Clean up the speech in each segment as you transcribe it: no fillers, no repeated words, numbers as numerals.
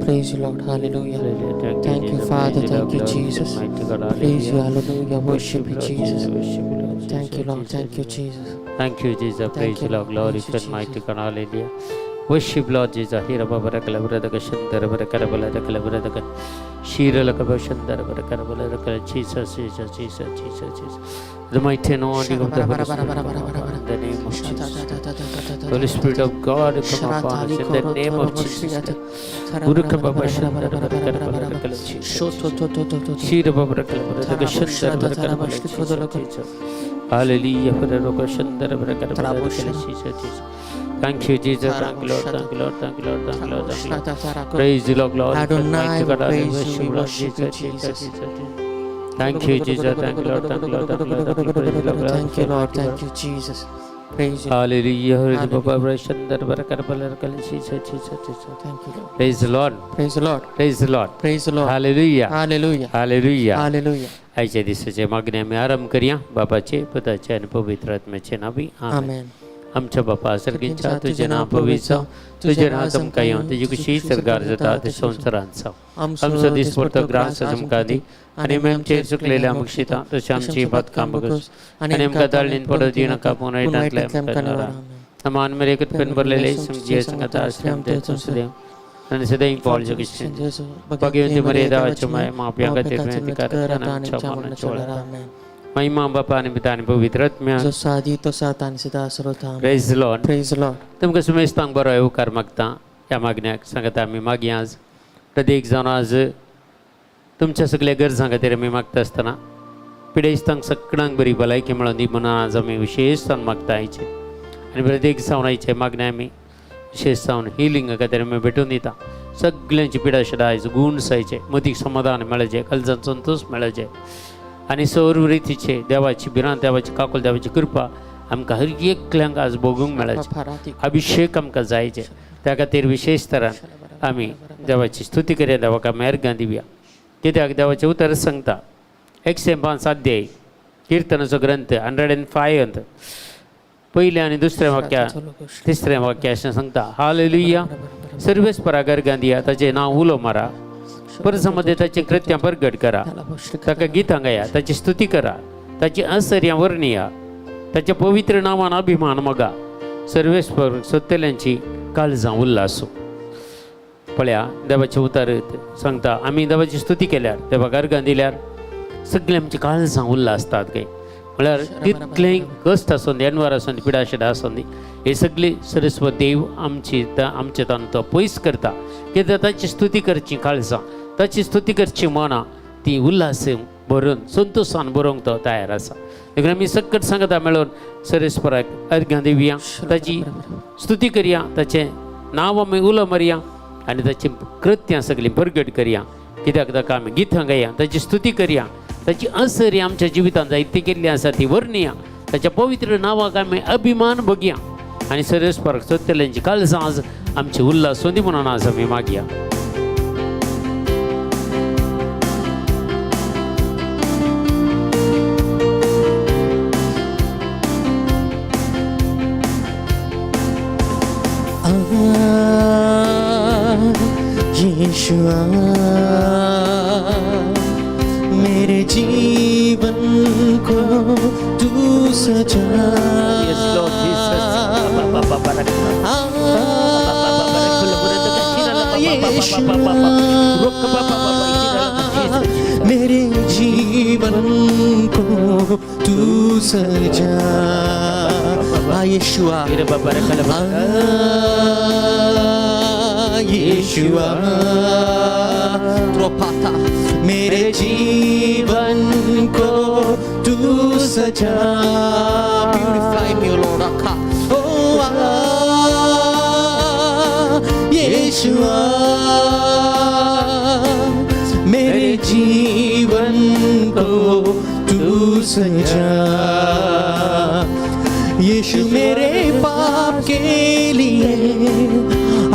Praise you, Lord. Hallelujah. Thank you, Father. Thank you, Jesus. Praise you. Hallelujah. Worship you, Jesus. Thank you, Lord. Thank you, Jesus. Thank you, Jesus. Praise you, Lord. Glory to mighty God. Hallelujah. Worship, Lord Jesus. Hira baba kalabra daga shandara bara kalabala kalabra daga shira lakaba shandara bara kalabala daga Jesus, Jesus, Jesus, Jesus, Jesus. The mighty name of the name of Jesus. Holy Spirit of God, come upon us in the name of Jesus. Uruka baba shandara bara kalabala daga Jesus. Shira baba kalabra daga shandara bara kalabala Jesus. Hallelujah. Bara roka shandara bara kalabala daga Jesus. Thank you, Jesus. Thank you, Lord. Thank you, Lord. Thank you, Lord. Thank you, Lord. Thank you, Lord. Praise the Lord, Lord. Adonai, we praise you. We worship you, Jesus. Thank you, Jesus. Thank you, Lord. Thank you, Lord. Thank you, Lord. Thank you, Lord. Thank you, Jesus. Praise you. Hallelujah. Thank you, Lord. Praise the Lord. Praise the Lord. Praise the Lord. Praise the Lord. Hallelujah. Hallelujah. Hallelujah. Hallelujah. आजच्या दिवसाचे मागणे आम्ही आरंभ करूया बापाचे पिताचे आणि पवित्र आत्म्याचे नावी आमेन. Amen. आमच्या बापा सर्गीच्या तुझे नाव पवित्र तुझे राजम कायम तुझी कुशी सरकार जाता ते संसारांचा आमचं दिसपडतो ग्रास अजमकादी आणि आमचे चुकलेल्या मुक्षिता तसे आमची बात काम बघूस आणि आमका दाळीन पडत देऊ नका पुन्हा येण्यातल्या समान मेरे एकत पेन भरलेले समजिये संगता आश्रम ते तुझे आणि सदैव पॉल जगिशन भगवंती मर्यादा चमाय मापिया का ते विनती करताना चमन चोळा महिमा बापा आणि पिता आणि पवित्र आत्म्या जो साधी तो सात आणि सदा सर्वथा. Praise the Lord. Praise the Lord. तुमकां सुमेस्तांक बरो येवकार मागता ह्या मागण्याक सांगता आमी मागी आज प्रत्येक जावन आज तुमच्या सगळ्या गरजां खातीर आमी मागता आसतना पिडेस्तांक सगळ्यांक बरी भलायकी मेळोन दी म्हणून आज आमी विशेश जावन मागता आयचे आनी प्रत्येक जावन आयचे मागणे आमी विशेष जावन हिलिंगा खातीर आमी भेटून दिता सगळ्यांची पिडा शिडा आयज गूण जायचे मदीक समाधान मेळचें काळजांत संतोष मेळचें आणि सर्व रितीचे देवाची बिरान देवाची काकोल देवाची कृपा आमकां हर एकल्यांक आज भोगूंक मेळचे अभिषेक आमकां जायचे त्या खातीर विशेष तरान आमी देवाची स्तुती करया देवाक मेहरगां दिवया कित्याक देवाचें उतर सांगता 105 अध्याय किर्तनाचो ग्रंथ 105 पयलें आनी दुसरें वाक्य तिसरें वाक्य अशें सांगता हालेलुया सर्वेस परागर दिया ताचें नांव उलो मारा परसामध्ये त्याचे कृत्य प्रगट करा ताका गितां गाया ताची स्तुती करा ताची आश्चर्यां वर्णिया ताच्या पवित्र नांवान अभिमान मगा सर्वेस्वर सत्यल्यांची काळजां उल्हासो. पळया देवाचे उतार सांगता आमी देवाची स्तुती केल्यार देवाक अर्गां दिल्यार सगळे आमची काळजां उल्हासतात काय म्हळ्यार कितलेंय कश्ट आसूं दी अनवर आसूं दी पिडा शिडा आसूं दी हे सगळे सरस्वत देव आमचे तान तो पयस करता कित्याक ताची स्तुती करची काळजां ताची स्तुती करची मनां ती उल्हास भरून संतोषान भरोवंक तो तयार आसा. देखून आमी सकट सांगता मेळोन सरस्वराक अर्घां दिवया ताची स्तुती करया ताचें नांव आमी उलो मारया आनी ताची कृत्यां सगळीं प्रगट करया कित्याक ताका आमी गितां गाया ताची स्तुती करया ताची आश्चर्य आमच्या जिवितांत जायती केल्ली आसा ती वर्णिया ताच्या पवित्र नांवाक आमी अभिमान भोगया आनी सरस्वराक सत्यल्यांची काळजां आज आमची उल्हास दी म्हणून आज आमी मागया. यीशुआ मेरे जीवन को तू सजा। Yes, Lord Jesus. मेरे जीवन को तू सजा। यीशुआ यीशुआ त्रोपाता मेरे जीवन को तू सजा। ब्यूटिफाई मी लॉर्ड रखा ओ यीशुआ मेरे जीवन को तू सजा। यीशु मेरे पाप के लिए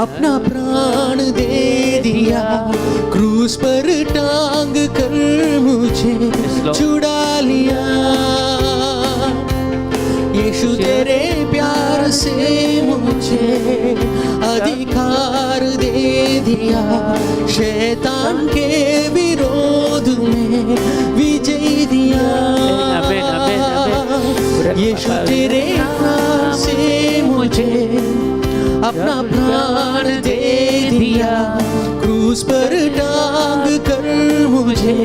अपना प्राण दे दिया, क्रूस पर टांग कर मुझे छुड़ा लिया। यीशु तेरे प्यार से मुझे अधिकार दे दिया, शैतान के विरोध में विजय दिया। यीशु तेरे प्यार से मुझे अपना प्राण दे दिया, क्रूस पर टांग कर मुझे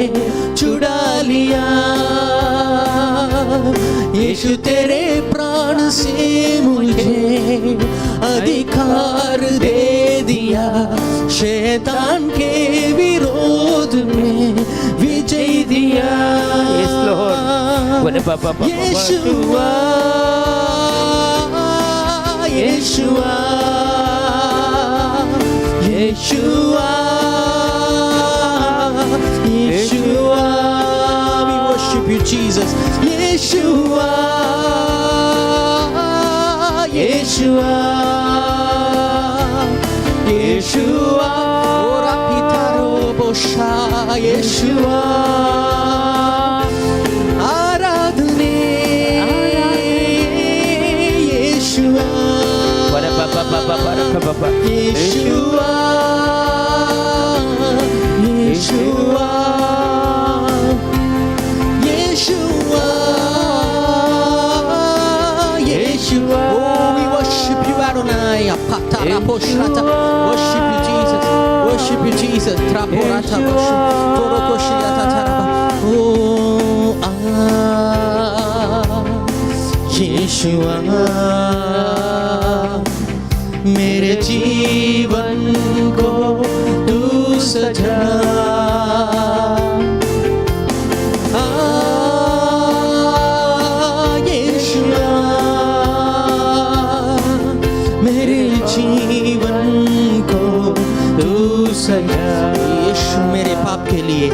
छुड़ा लिया। यीशु तेरे प्राण से मुझे अधिकार दे दिया, शैतान के विरोध में विजय दिया। Yes, Lord. यीशुआ यीशुआ यीशुआ यीशुआ we worship you Jesus। यीशुआ यीशुआ यीशुआ aura पितारो बोशा यीशुआ आराधने यीशुआ यीशुआ यीशुआ यीशुआ यीशुआ oh we worship you Adonai apatara poshrata worship you Jesus worship you Jesus traporata worship torokoshiyata taraba oh यीशुआ मेरे जीवन को तू सजा। यीशुआ मेरे जीवन को तू सजा। यीशु मेरे पाप के लिए,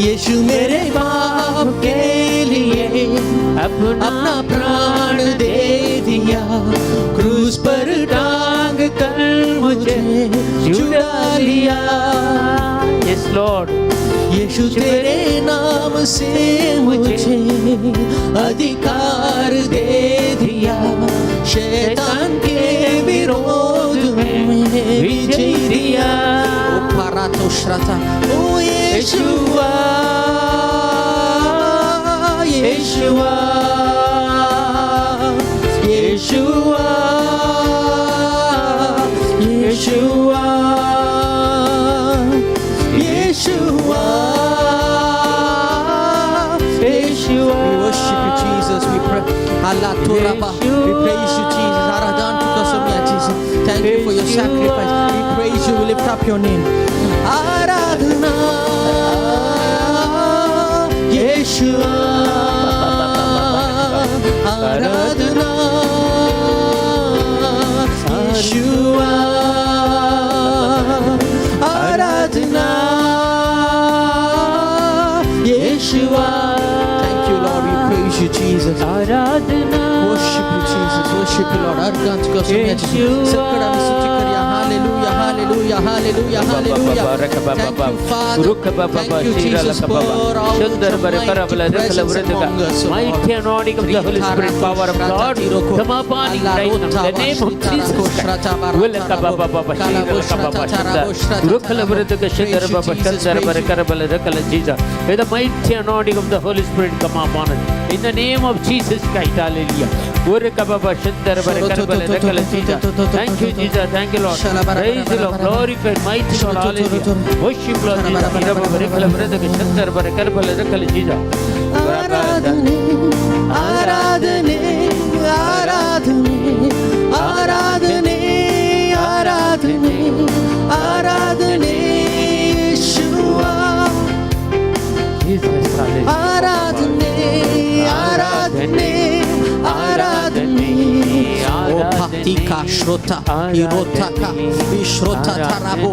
यीशु मेरे पाप के लिए अपना प्राण दे दिया, क्रूस पर टांग कर मुझे छुड़ा लिया। Yes, Lord. यीशु तेरे नाम से मुझे अधिकार दे दिया, शैतान के विरोध में विजय दिया। ओ परातो श्रता ओ यीशुआ यीशुआ यीशुआ यीशुआ यीशुआ यीशुआ we worship you Jesus we pray Allah Toraba we praise you Jesus Aradan tukasomya Jesus thank you for your sacrifice we praise you we lift up your name Aradhana Yeshua Aradhana Yeshua Aradhana Yeshua thank you Lord we praise you Jesus Aradhana worship you Jesus worship you Lord Argan tukasomya Jesus sakara visuti kariya hallelujah hallelujah hallelujah, hallelujah, hallelujah. Thank you, Father. Thank you, Jesus, for all the mighty presence among us, Lord. Mighty anointing of the Holy Spirit, power of God, come upon him right now. In the name of Jesus Christ. May the mighty anointing of the Holy Spirit come upon us. In the name of Jesus Christ, hallelujah. Thank you, Jesus. Thank you, Lord. Praise the Lord. Glorify, mighty Lord, hallelujah. Worship, Lord Jesus. ಆರಾಧನೆ ಆರಾಧನೆ ಆರಾಧನೆ ಆರಾಧನೆ ಆರಾಧನೆ ಆರಾಧನೆ ಯೇಸುವಾ ಆರಾಧನೆ ಆರಾಧನೆ ಆರಾಧನೆ ಓ ಭಕ್ತಿಕ ಶ್ರೋತ ಇರೋತಕ ವಿಶ್ರೋತ ತರಬೋ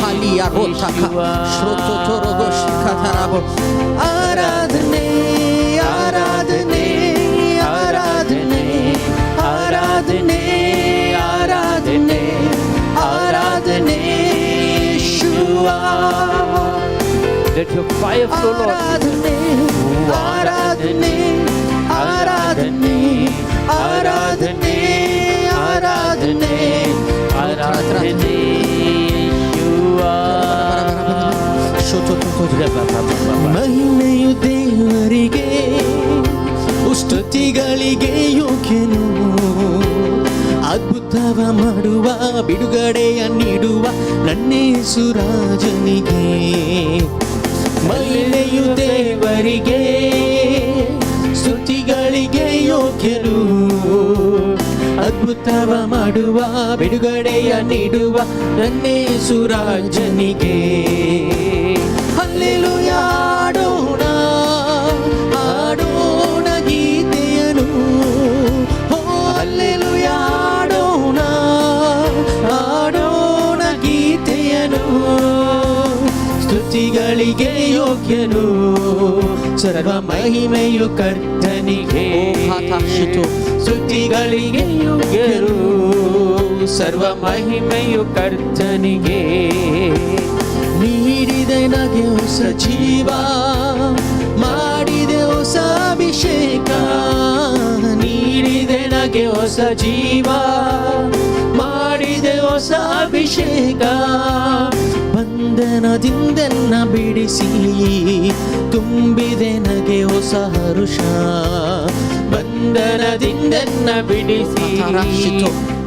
ಪಾಲಿಯ ರೋತಕ ಶ್ರೋತ ತೋರಗೋಶ್ ಕತರಬೋ ಆರಾಧನೆ ಆರಾಧನೆ ಆರಾಧನೆ ಆರಾಧನೆ ಆರಾಧನೆ ಆರಾಧನೆ ಯೇಸುವಾ Let your fire flow, Lord. ಆರಾಧನೆ ಆರಾಧನೆ ಆರಾಧನೆ ಆರಾಧನೆ ಆರಾಧನೆ ಯೇಸುವಾ. ಮಹಿಮೆಯು ದೇವರಿಗೆ ಸ್ತುತಿಗಳಿಗೆ ಯೋಗ್ಯನು ಅದ್ಭುತವ ಮಾಡುವ ಬಿಡುಗಡೆಯ ನೀಡುವ ನನ್ನೇಸು ರಾಜನಿಗೆ ಮಹಿಮೆಯು ದೇವರಿಗೆ ಸ್ತುತಿಗಳಿಗೆ ಯೋಗ್ಯನು ಅದ್ಭುತವ ಮಾಡುವ ಬಿಡುಗಡೆಯ ನೀಡುವ ನನ್ನೇಸು ರಾಜನಿಗೆ ಹಲ್ಲೆಲೂಯಾ ಆಡೋಣ ಆಡೋಣ ಗೀತೆಯನು ಓ ಹಲ್ಲೆಲೂಯಾ ಆಡೋಣ ಆಡೋಣ ಗೀತೆಯನು ಸ್ತುತಿಗಳಿಗೆ ಯೋಗ್ಯನು ಸರ್ವ ಮಹಿಮೆಯು ಕರ್ತನಿಗೆ ಸ್ತುತಿಗಳಿಗೆ ಯೋಗ್ಯನು ಸರ್ವ ಮಹಿಮೆಯು ಕರ್ತನಿಗೆ ನೀಡಿದೆ ನಗೆ ಹೊಸ ಜೀವ ಮಾಡಿದೆ ಹೊಸ ಅಭಿಷೇಕ ನೀಡಿದೆ ನಗೆ ಹೊಸ ಜೀವ ಮಾಡಿದೆ ಹೊಸ ಅಭಿಷೇಕ ಬಂಧನದಿಂದೆನ್ನ ಬಿಡಿಸಿ ತುಂಬಿದೆ ನಗೆ ಹೊಸ ಹರುಷ ಬಂಧನದಿಂದೆನ್ನ ಬಿಡಿಸಿ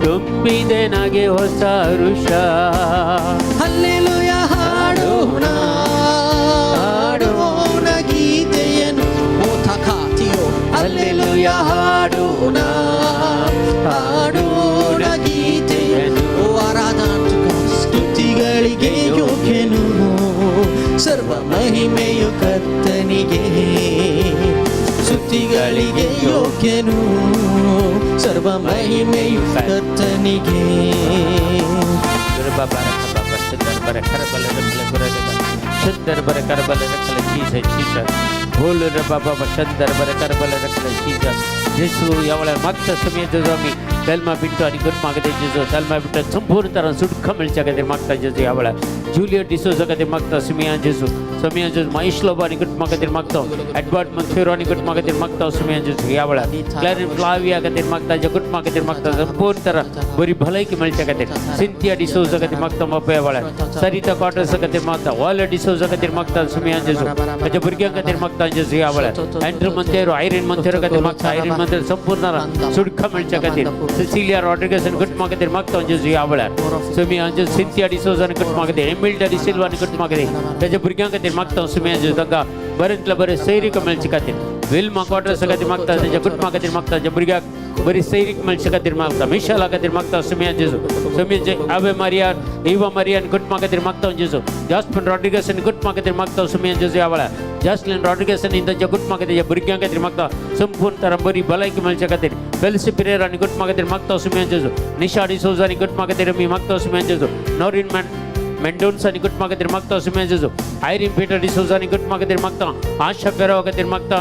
ತುಂಬಿದೆ ನಗೆ ಹೊಸ ಹರುಷ ಹಲ್ಲೆಲೂಯಾ ಹಾಡೋಣ ಹಾಡೋಣ ಗೀತೆಯನ್ನು ಓ ಥಕಾತಿಯೋ ಹಲ್ಲೆಲೂಯಾ ಹಾಡೋಣ ಹಾಡೋಣ ಗೀತೆಯನ್ನು ಓ ಆರಾಧನಾ ಸ್ತುತಿಗಳಿಗೆ ಯೋಗ್ಯನು ಸರ್ವ ಮಹಿಮೆಯು ಕರ್ತನಿಗೆ ಸ್ತುತಿಗಳಿಗೆ ಯೋಗ್ಯನು ಸರ್ವ ಮಹಿಮೆಯು ಕರ್ತನಿಗೆ Shandar bara karbala rakala Jesus Jesus बोल रे बाबा बशंदर बर करबल रखले Jesus ಯೇಸು ಯಾವಳ ಮತ್ತ ಸಮಯದ ಸ್ವಾಮಿ ತಲ್ಮ ಬಿಟ್ಟು ಅನಿ ಗುಡ್ ಮಾಗದೆ ಜೇಸು ತಲ್ಮ ಬಿಟ್ಟು ಸಂಪೂರ್ಣ ತರ ಸುಡ್ಕ ಮಿಲ್ಚಗದೆ ಮತ್ತ ಜೇಸು ಯಾವಳ ಜೂಲಿಯಟ್ ಡಿಸೋಜ ಗದೆ ಮತ್ತ ಸಮಯ ಜೇಸು ಮೈಶ್ಲೋಬ ಅನಿ ಗುಡ್ ಮಾಗದೆ ಮತ್ತ ಎಡ್ವರ್ಡ್ ಮಂಥೇರೋ ಅನಿ ಗುಡ್ ಮಾಗದೆ ಮತ್ತ ಸಮಯ ಜೇಸು ಯಾವಳ ಕ್ಲಾರಿನ್ ಫ್ಲಾವಿಯಾ ಗದೆ ಮತ್ತ ಜಗುಡ್ ಮಾಗದೆ ಮತ್ತ ಸಂಪೂರ್ಣ ತರ ಬರಿ ಭಲೈಕಿ ಮಿಲ್ಚಗದೆ ಸಿಂಥಿಯಾ ಡಿಸೋಜ ಗದೆ ಮತ್ತ ಮಪ್ಪ ಯಾವಳ ಸರಿತಾ ಕ್ವಾರ್ಟರ್ಸ್ ಗದೆ ಮತ್ತ ವಾಲ ಡಿಸೋಜ ಗದೆ ಮತ್ತ ಸಮಯ ಜೇಸು ಅಜ ಬುರ್ಗಿಯಾ ಗದೆ ಮತ್ತ ಜೇಸು ಯಾವಳ ಆಂಡ್ರೂ ಮಂಥೇರೋ ಐರಿನ್ ಮಂಥೇರೋ ಗದೆ ಮತ್ತ ಐರಿನ್ ಮಂಥೇರೋ ಸಂಪೂರ್ಣ ಸುಡ್ಕ ಮಿಲ್ಚಗದೆ ಸಿಸಿಲಿಯಾ ರಾಡ್ರಿಗಸ್ ಅನ್ ಗುಡ್ ಮಾಗದೆ ಮತ್ತ ಜೇಸು ಯಾವಳ ಸಮಯ ಜೇಸು ಸಿಂಥಿಯಾ ಡಿಸೋಜ ಅನ್ ಗುಡ್ ಮಾಗದೆ ಎಮಿಲ್ ಡಿ ಸಿಲ್ವಾ ಅನ್ ಗುಡ್ ಮಾಗದೆ ಅಜ ಬುರ್ಗಿಯಾ ಗದೆ ಮತ್ತ ಸಮಯ ಜೇಸು ತಗ ಬರಂತ್ಲ ಬರೆ ಸೈರಿಕ ಮಿಲ್ಚಕತೆ ವಿಲ್ಮಾ ಕ್ವಾರ್ಟರ್ಸ್ ಗದೆ ಮತ್ತ ಅಜ ಗುಡ್ ಮಾಗದೆ ಮತ್ತ ಅಜ ಬುರ್ಗಿಯಾ ಬರಿ ಸೈರಿಕ ಮಿಲ್ಚಕತೆ ಮತ್ತ ಮಿಶಾಲ ಗದೆ ಮತ್ತ ಸಮಯ ಜೇಸು ಸಮಯ ಆವೆ ಮರಿಯಾ ಈವಾ ಮರಿಯಾ ಅನ್ ಗುಡ್ ಮಾಗದೆ ಮತ್ತ ಜೇಸು ಜಾಸ್ಪಿನ್ ರಾಡ್ರಿಗಸ್ ಅನ್ ಗುಡ್ ಮಾಗದೆ ಮತ್ತ ಸಮಯ ಜೇಸು ಯಾವಳ ಜಾಸ್ಲಿನ್ ರಾಡ್ರಿಗಸ್ ಅನ್ ಇಂದ ಜಗುಡ್ ಮಾಗದೆ ಬುರ್ಗಿಯಾ ಗದೆ ಮತ್ತ ಸಂಪೂರ್ಣ ತರ ಬರಿ ಬಲೈಕಿ ಮಿಲ್ಚಕತೆ ಬೆಲ್ಸಿ ಪಿರೇರಾ ಅನ್ ಗುಡ್ ಮಾಗದೆ ಮತ್ತ ಸಮಯ ಜೇಸು ನಿಶಾ ಡಿಸೋಜ ಅನ್ ಗುಡ್ ಮಾಗದೆ ಮಿ ಮತ್ತ ಸಮಯ ಜೇಸು ನೋರಿನ್ ಮೆಂಡೋನ್ಸ್ ಅನಿ ಗುಡ್ ಮಾಗದಿರ್ ಮಕ್ತ ಸುಮೇಜು ಐರಿನ್ ಪೀಟರ್ ಡಿಸೋಜ ಅನಿ ಗುಡ್ ಮಾಗದಿರ್ ಮಕ್ತ ಆಶಾ ಫೆರೋ ಗದಿರ್ ಮಕ್ತ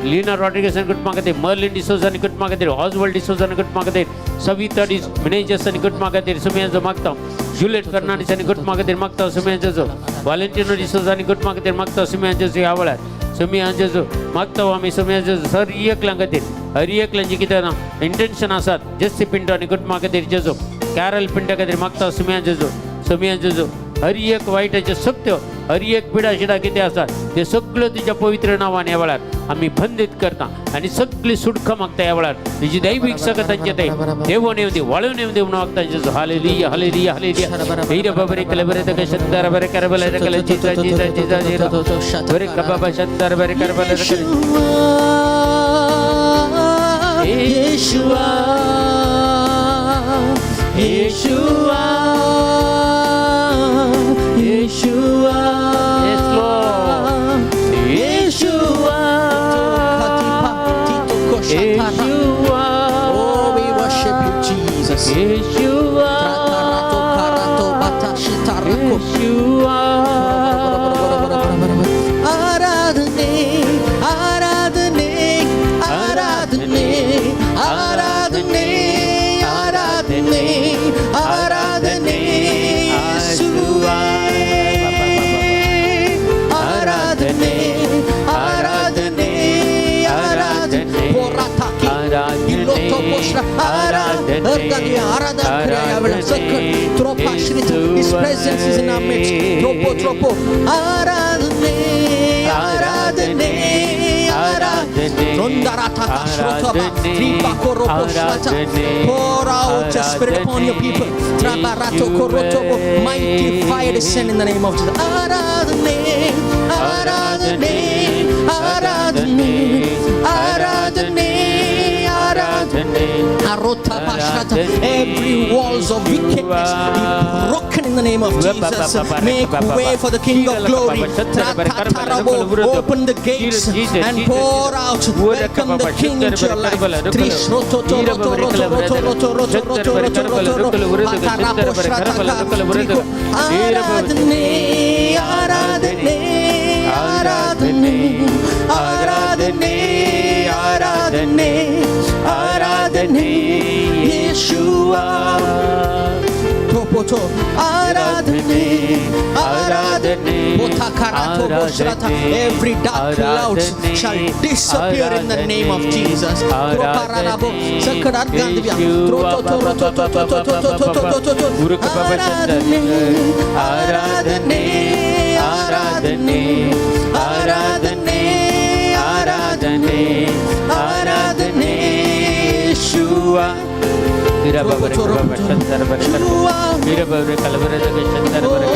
ಲೀನಾ ರಾಡ್ರಿಗಸ್ అని ಗುಟ್ಮಾಗದೆ ಮರ್ಲಿನ್ ಡಿಸೋಜ್ అని ಗುಟ್ಮಾಗದೆ ಆಸ್ವಾಲ್ಡ್ ಡಿಸೋಜ್ అని ಗುಟ್ಮಾಗದೆ ಸವಿತಾ ಡಿ ಮೆನೇಜಸ್ అని ಗುಟ್ಮಾಗದೆ ಸುಮೇಜ್ ಮಾಗ್ತಾವ್ ಜೂಲಿಯಟ್ ಫರ್ನಾಂಡಿಸ್ అని ಗುಟ್ಮಾಗದೆ ಮಾಗ್ತಾವ್ ಸುಮೇಜಸ್ ವ್ಯಾಲೆಂಟಿನೋ ಡಿಸೋಜ್ అని ಗುಟ್ಮಾಗದೆ ಮಾಗ್ತಾವ್ ಸುಮೇಜಸ್ ಯಾವಳ सुमियांजो मागता आम्ही सुमियांजो सर एकला गतीर हर एकला जिकिताना इंटेंशन आसात जस्सी पिंटो आणि गुट मागतीर जेजो कॅरल पिंटा गतीर मागता सुमियांजो हर एक वाईटाचे सत्य हर एक पिडा शिडा किती आसात ते सगळं तुझ्या पवित्र नावाने या वेळार आम्ही बंदित करता आणि सगळी सुटका मागता या वेळार तुझी दैविक सकतांचे ते देवून येऊ दे वाळून येऊ दे म्हणून मागता जेजो हालेलुया हालेलुया हालेलुया हीरा बाबरे कले बरे तक शंदर बरे करबले कले जीजा जीजा जीजा जीजा बरे कबाबा शंदर बरे करबले कले येशुआ येशुआ Yeshua, yes Lord, Yeshua, Yeshua, oh we worship you Jesus, Yeshua, Yeshua, Aradhane, Aradhane, Aradhane, Aradhane, Aradhane, Aradhane, Yeshua. His presence is in our midst. Tropo. Aradhane, Aradhane, Aradhane. Pour out your spirit upon your people. Mighty fire descend in the name of Jesus. Aradhane, Aradhane, Aradhane, Aradhane, Aradhane. Every walls of wickedness be broken in the name of Jesus. Make way for the King of Glory. Open the gates and pour out. Welcome the King into your life. Aradhane, Aradhane, Aradhane, Aradhane, Aradhane, Aradhane, Yeshua. Aradhane, Aradhane, every dark cloud shall disappear in the name of Jesus. Aradhane, Aradhane, Aradhane, Aradhane, Aradhane, Yeshua. Vira babare kalabare shandar bare vira babare kalabare shandar bare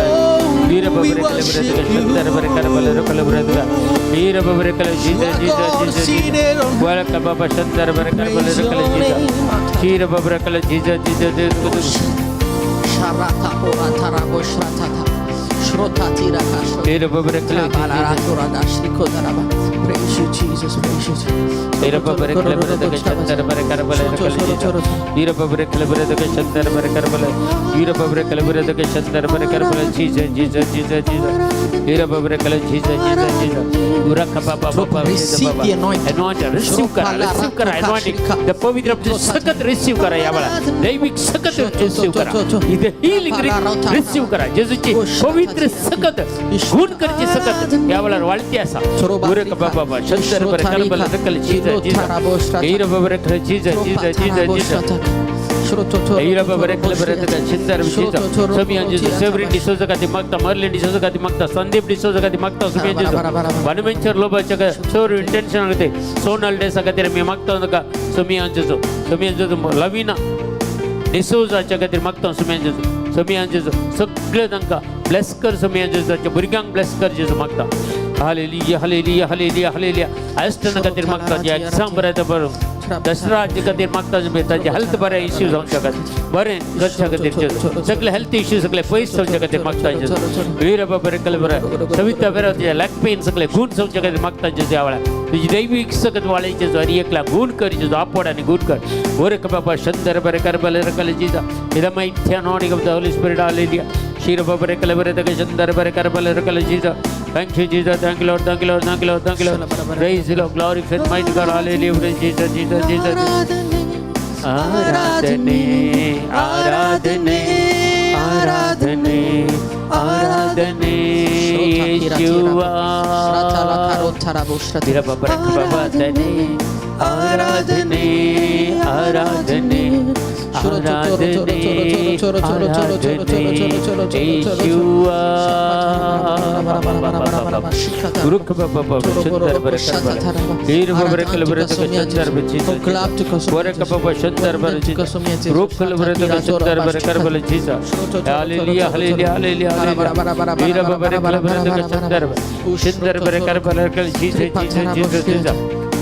vira babare kalabare shandar bare kalabare kalabare vira babare kalabare Jesus wala kababa shandar bare kalabare kalabare vira babare kalabare Jesus sharata pora tarabo shrata shrotati rakashro vira babare kalabare praise you Jesus, praise you vira babare kalabare shandar bare kalabare vira babare kalabare shandar bare kalabare vira babare kalabare shandar bare kalabare Jesus vira babare kalabare Jesus ura kababa baba receive the anointing receive kara anointing the pavitra sakat receive kara yavala daivik sakat receive kara the healing receive kara jesuchi pavitra sakat gun karchi sakat yavala walti asa ura kababa baba shandar bare kalabare Jesus vira babare kalabare Jesus Eira babare kalabare shandar Jesus Samiyan Jesus Severin D'Souza kati magta Merlin D'Souza kati magta Sandeep D'Souza kati magta Samiyan Jesus Bonaventure loba chaka so intention agate Sonal Desa kati me magta ondaka Samiyan Jesus Lavina D'Souza chaka kati magta Samiyan Jesus सगळे तांकां bless कर समियान जेजूच्या भुरग्यांक bless कर जेजू मागता hallelujah hallelujah hallelujah hallelujah आयस्टना खातीर मागता जे एग्जाम बरें बरो दसरा खातीर मागता ताजे हेल्थ बरें इश्यू जावंक शकत बरें करच्या खातीर जेजू सगळे हेल्थ इश्यू सगळे पयस जावच्या खातीर मागता जेजू वीर बाबा बरें केलें बरें सविता बरें जे लॅक पेन सगळे गूण जावच्या खातीर मागता जेजू ह्या वेळार तुजी दैवीक सकत वाळय जेजू हर एकला गूण कर जेजू आपोड आनी गूण कर वरे बाबा शंदर बरें कर बरें रकले जीजा इदा mighty anointing of the Holy Spirit hallelujah शीर बाबा बरें केलें बरें तगे शंदर बरें कर बरें रकले जीजा Thank you, Jesus. Thank you, Lord. Thank you, Lord. Thank you, Lord. Thank you, Lord. Praise the Lord. Glorify mighty God. Hallelujah. Praise Jesus, Jesus, Jesus. ಆರಾಧನೆ ಆರಾಧನೆ ಆರಾಧನೆ ಆರಾಧನೆ ಯೇಸುವ ಆರಾಧನೆ ಆರಾಧನೆ ಆರಾಧನೆ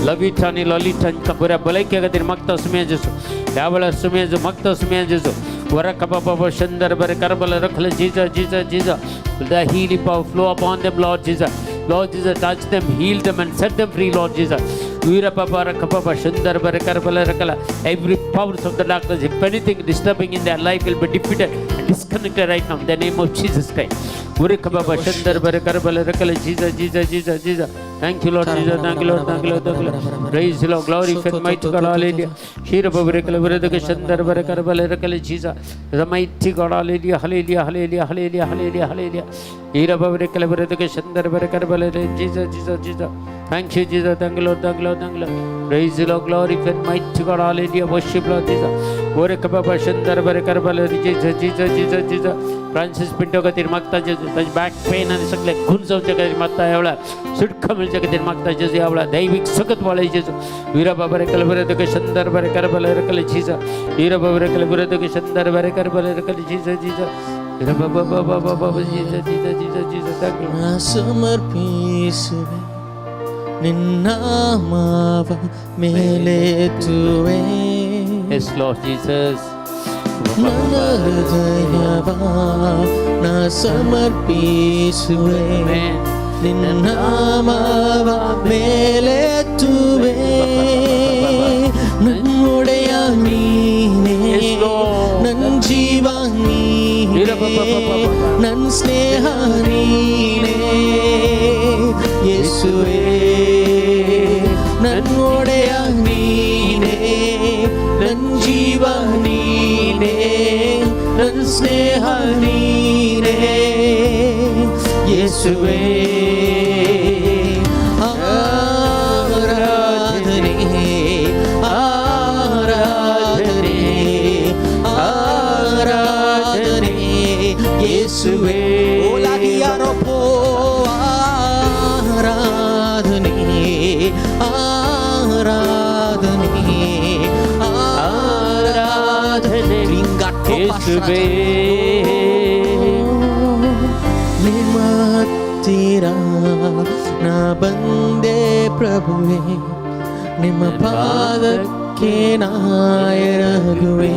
ಲವಿಟಾನಿ ಲಲಿಟಾನಿ ಕಬರ ಬಲೈಕೆಗದಿರ ಮಕ್ತ ಸುಮೇಜಸು ಯಾವಳ ಸುಮೇಜು ಮಕ್ತ ಸುಮೇಜಸು ವರ ಕಬಬ ಶಂದರ ಬರ ಕರಬಲ ರಖಲ Jesus Jesus Jesus the healing power flow upon them, Lord Jesus. Lord Jesus, touch them, heal them and set them free, Lord Jesus. Every powers of the darkness, if anything disturbing in their life, will be defeated and disconnected right now in the name of Jesus Christ. Jesus, Jesus, Jesus, Jesus. Thank you, Lord Jesus. Thank you, Lord. Thank you, Lord. Thank you, Lord. Praise the Lord. Glorify mighty God. Hallelujah. Jesus, the mighty God. Hallelujah. Hallelujah. Hallelujah. Hallelujah. Hallelujah. Hallelujah. Jesus, Jesus, Jesus. Thank you, Jesus. Thank you, Lord. Thank you, Lord. Thank you, Lord. Praise the Lord. Glorify mighty God. Hallelujah. Worship Lord Jesus. Jesus, Jesus, Jesus, Jesus. Francis Pinto ka tirmakta Jesus. Taj back pain and sakle gunso jaga tirmakta yavla. Sudkamil jaga tirmakta Jesus yavla. Daivik sagat wala Jesus. Vira babare kalbare de shandar bare karbale rakale Jesus. Vira babare kalbare de shandar bare karbale rakale Jesus, Jesus. Vira baba baba baba Jesus, Jesus, Jesus, Jesus. Thank you. ಸಮರ್ಪಿಸುವೆ ನಿನ್ನಾಮವ ಮೇಲೆತ್ತುವೆ. Yes, Lord Jesus. ನನ್ನ ಹೃದಯವ ನಾ ಸಮರ್ಪಿಸುವೆ ನಿನ್ನಾಮವ ಮೇಲೆತ್ತುವೆ. ನನ್ನೊಡೆಯ ನೀನೇ ನನ್ನ ಜೀವ ನೀನೇ ನನ್ನ ಸ್ನೇಹ ನೀನೇ ಯೇಸುವೇ. ನನ್ನೊಡೆಯ ನೀನೇ ನನ್ನ ಜೀವ ನೀನೇ ನನ್ನ ಸ್ನೇಹ ನೀನೇ ಯೇಸುವೇ. ಆರಾಧನೆ ಆರಾಧನೆ ಆರಾಧನೆ ಯೇಸುವೇ. ಓಲಾಗಿಯಾರೋಪೋ ಆರಾಧನೆ ಆರಾಧನೆ ಆರಾಧನೆ ಯೇಸುವೇ. ನಿಮ್ಮ ಹತ್ತಿರ ನಾ ಬಂದೆ ಪ್ರಭುವೇ, ನಿಮ್ಮ ಪಾದಕ್ಕೆ ನಾ ಎರಗುವೆ.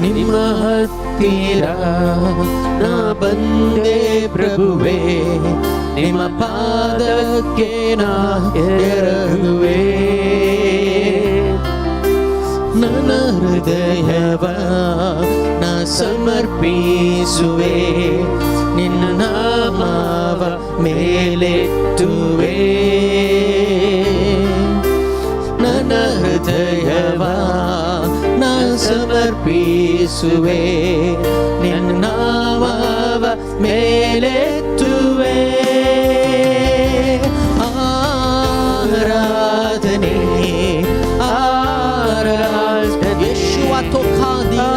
ನಿಮ್ಮ ಹತ್ತಿರ ನಾ ಬಂದೆ ಪ್ರಭುವೇ, ನಿಮ್ಮ ಪಾದಕ್ಕೆ ನಾ ಎರಗುವೆ. ನನ್ನ ಹೃದಯವ ನಾ ಸಮರ್ಪಿಸುವೆ, ನಿನ್ನ ನಾಮವ ಮೇಲೆತ್ತುವೆ. ನನ್ನ ಹೃದಯವ ನಾ ಸಮರ್ಪಿಸುವೆ, ನಿನ್ನ ನಾಮವ ಮೇಲೆತ್ತುವೆ. ಆರಾಧನೆ ಆರಾಧನೆ ಯೇಸುವ ತೋಖಾದಿಯಾ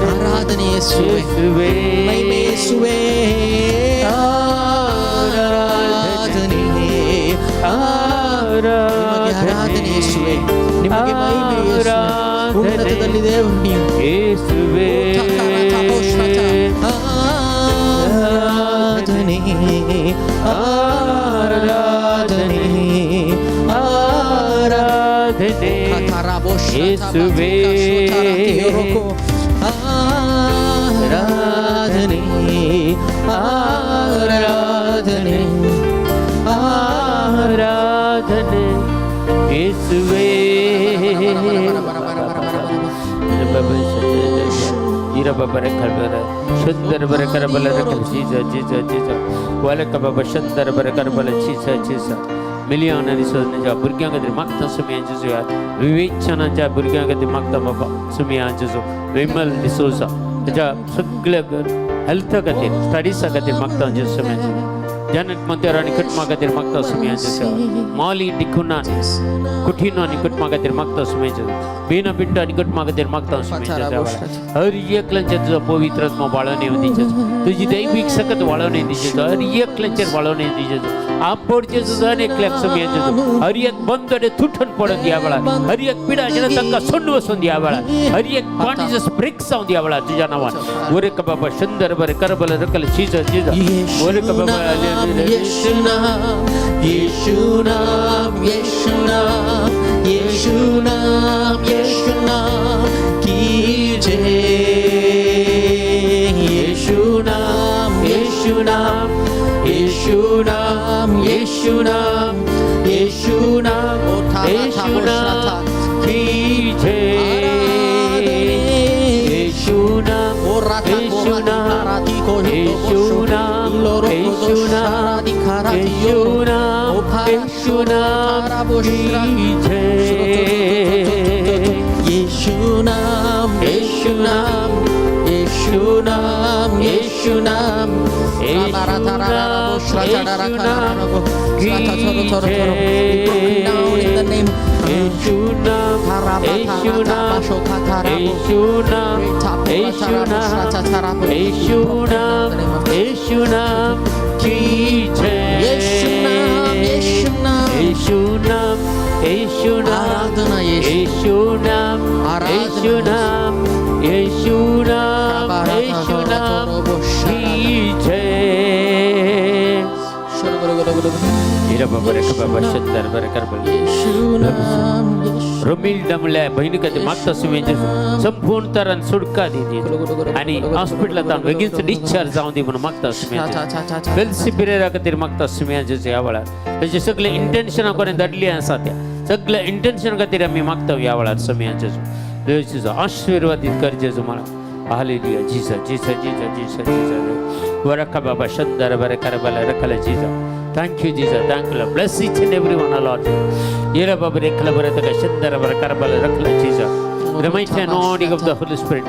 ಆರಾಧನೆ ಯೇಸುವೆ ಮಹಿಮೆ ಯೇಸುವೆ. ಆರಾಧನೆ ನಿಮಗೆ ಆರಾಧನೆ ಯೇಸುವೆ, ನಿಮಗೆ ಮಹಿಮೆ ಯೇಸುವೆ. ಉನ್ನತದಲ್ಲಿ ದೇವರು ನೀವು ಯೇಸುವೆ. ಆರಾಧನೆ ಆರಾಧನೆ ಆರಾಧನೆ ಯೇಸುವೆ. ಆರಾಧನೆ ಆರಾಧನೆ ಆರಾಧನೆ ಯೇಸುವೆ. Irababare Kalbara, Shandar Barakarabala, Jesus, Jesus, Jesus, Walakababa Shandar Barakarabala, Jesus, Jesus. Million and Sonia, Burganga the Makta Sumianjua, Vivichanaja Burganga the Makta Sumianjuzo, Vimal Disosa, Suglag, Healthagatir, Studies Agatir Makta Jusumanju, Janet Monterani Kutmagatir Makta Sumianjusa, Mali Dikunan, Kutina Nikutmagatir Makta Sumanju, Bina Binda Nikutmagatir Makta Sumanju, Hurry Clenches of Povitras Mobalani Dishes, Tuji week second Walani Dishes, Hurry Clencher Walani Dishes. आप पोर्चेस जाने क्लेक्स में जो हर एक बंद day थुटन पड़ दिया बड़ा हर एक पीड़ा जन तक का सुन्नु सुन दिया बड़ा हर एक पानी जस ब्रिक्स आउं दिया बड़ा तुझा नवान वोरे कबाबा सुंदर बरे करबल रकल चीज़ चीज़ वोरे कबाबा यीशु नाम यीशु नाम यीशु नाम यीशु नाम यीशु नाम कीजे यीशु नाम यीशु नाम यीशु नाम यीशु नाम यीशु नाम यीशु नाम कीजे यीशु नाम यीशु नाम यीशु नाम यीशु नाम यीशु नाम यीशु नाम कीजे यीशु नाम यीशु नाम यीशु नाम यीशु नाम रोमिल दमले बहिणी कधी मागता सुमेंचे संपूर्ण तरण सुडका दिली आणि हॉस्पिटल ताण वेगीच डिस्चार्ज जाऊन दे म्हणून मागता सुमेंचे वेल्सी पिरेरा कधी मागता सुमेंचे यावळा त्याचे सगळे इंटेन्शन कोणी दडली असा त्या सगळे इंटेन्शन कधी आम्ही मागता यावळा सुमेंचे देवाचे आशीर्वादित करजे तुम्हाला hallelujah Jesus Jesus Jesus Jesus Jesus वरका बाबा शंदर बरकरबला रखला Jesus Thank you, Jesus. Thank you, Lord. Bless each and every one, Lord. Yera Baba Rekla Baraka Shandara Barakarbala Rakla Jesus. The mighty anointing of the Holy Spirit.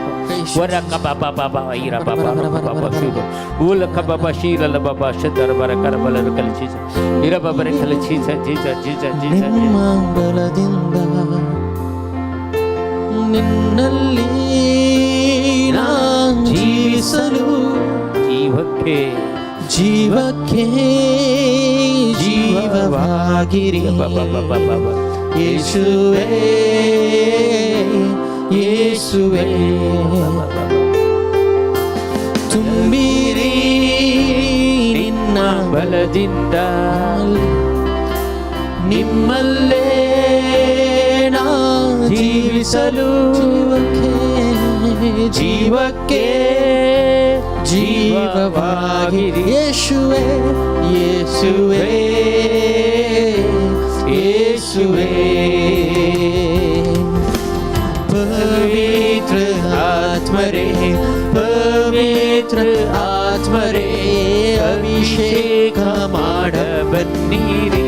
Waraka Baba Baba Ira Baba Baba Shuba. Ulaka Baba Shira Baba Shandara Barakarbala Rakla Jesus. Yera Baba Rekla Jesus, Jesus, Jesus, Jesus. Ninnalli na jeevisalu jeevakke ಜೀವಕ್ಕೆ ಜೀವವಾಗಿರಿ ಯೇಸುವೇ ಯೇಸುವೇ ತುಂಬಿರಿ ನಿನ್ನ ಬಲದಿಂದ ನಿಮ್ಮಲ್ಲೇ ನಾ ಜೀವಿಸಲು ಜೀವಕ್ಕೆ ಜೀವವಾಗಿರಿ ಯೇಸುವೇ ಯೇಸುವೇ ಯೇಸುವೇ ಪವಿತ್ರ ಆತ್ಮರೇ ಪವಿತ್ರ ಆತ್ಮರೇ ಅಭಿಷೇಕ ಮಾಡ ಬನ್ನಿರಿ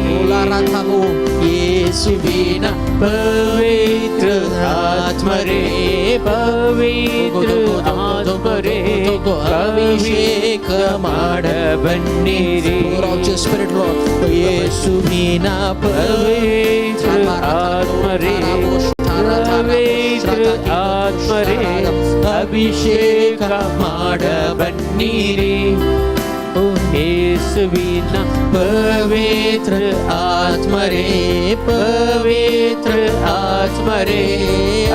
ಯೇಸುವಿನ ಪವಿತ್ರ ಆತ್ಮರೇ ಪವಿತ್ರ ಆತ್ಮರೇ ಅಭಿಷೇಕ ಮಾಡ ಬನ್ನಿರಿ ಯೇಸುವಿನ ಪವಿತ್ರ ಆತ್ಮರೇ ಪವಿತ್ರ ಆತ್ಮರೇ ಅಭಿಷೇಕ ಮಾಡ ಬನ್ನಿರಿ ಯೇಸುವಿನ ಪವಿತ್ರ ಆತ್ಮರೇ ಪವಿತ್ರ ಆತ್ಮರೇ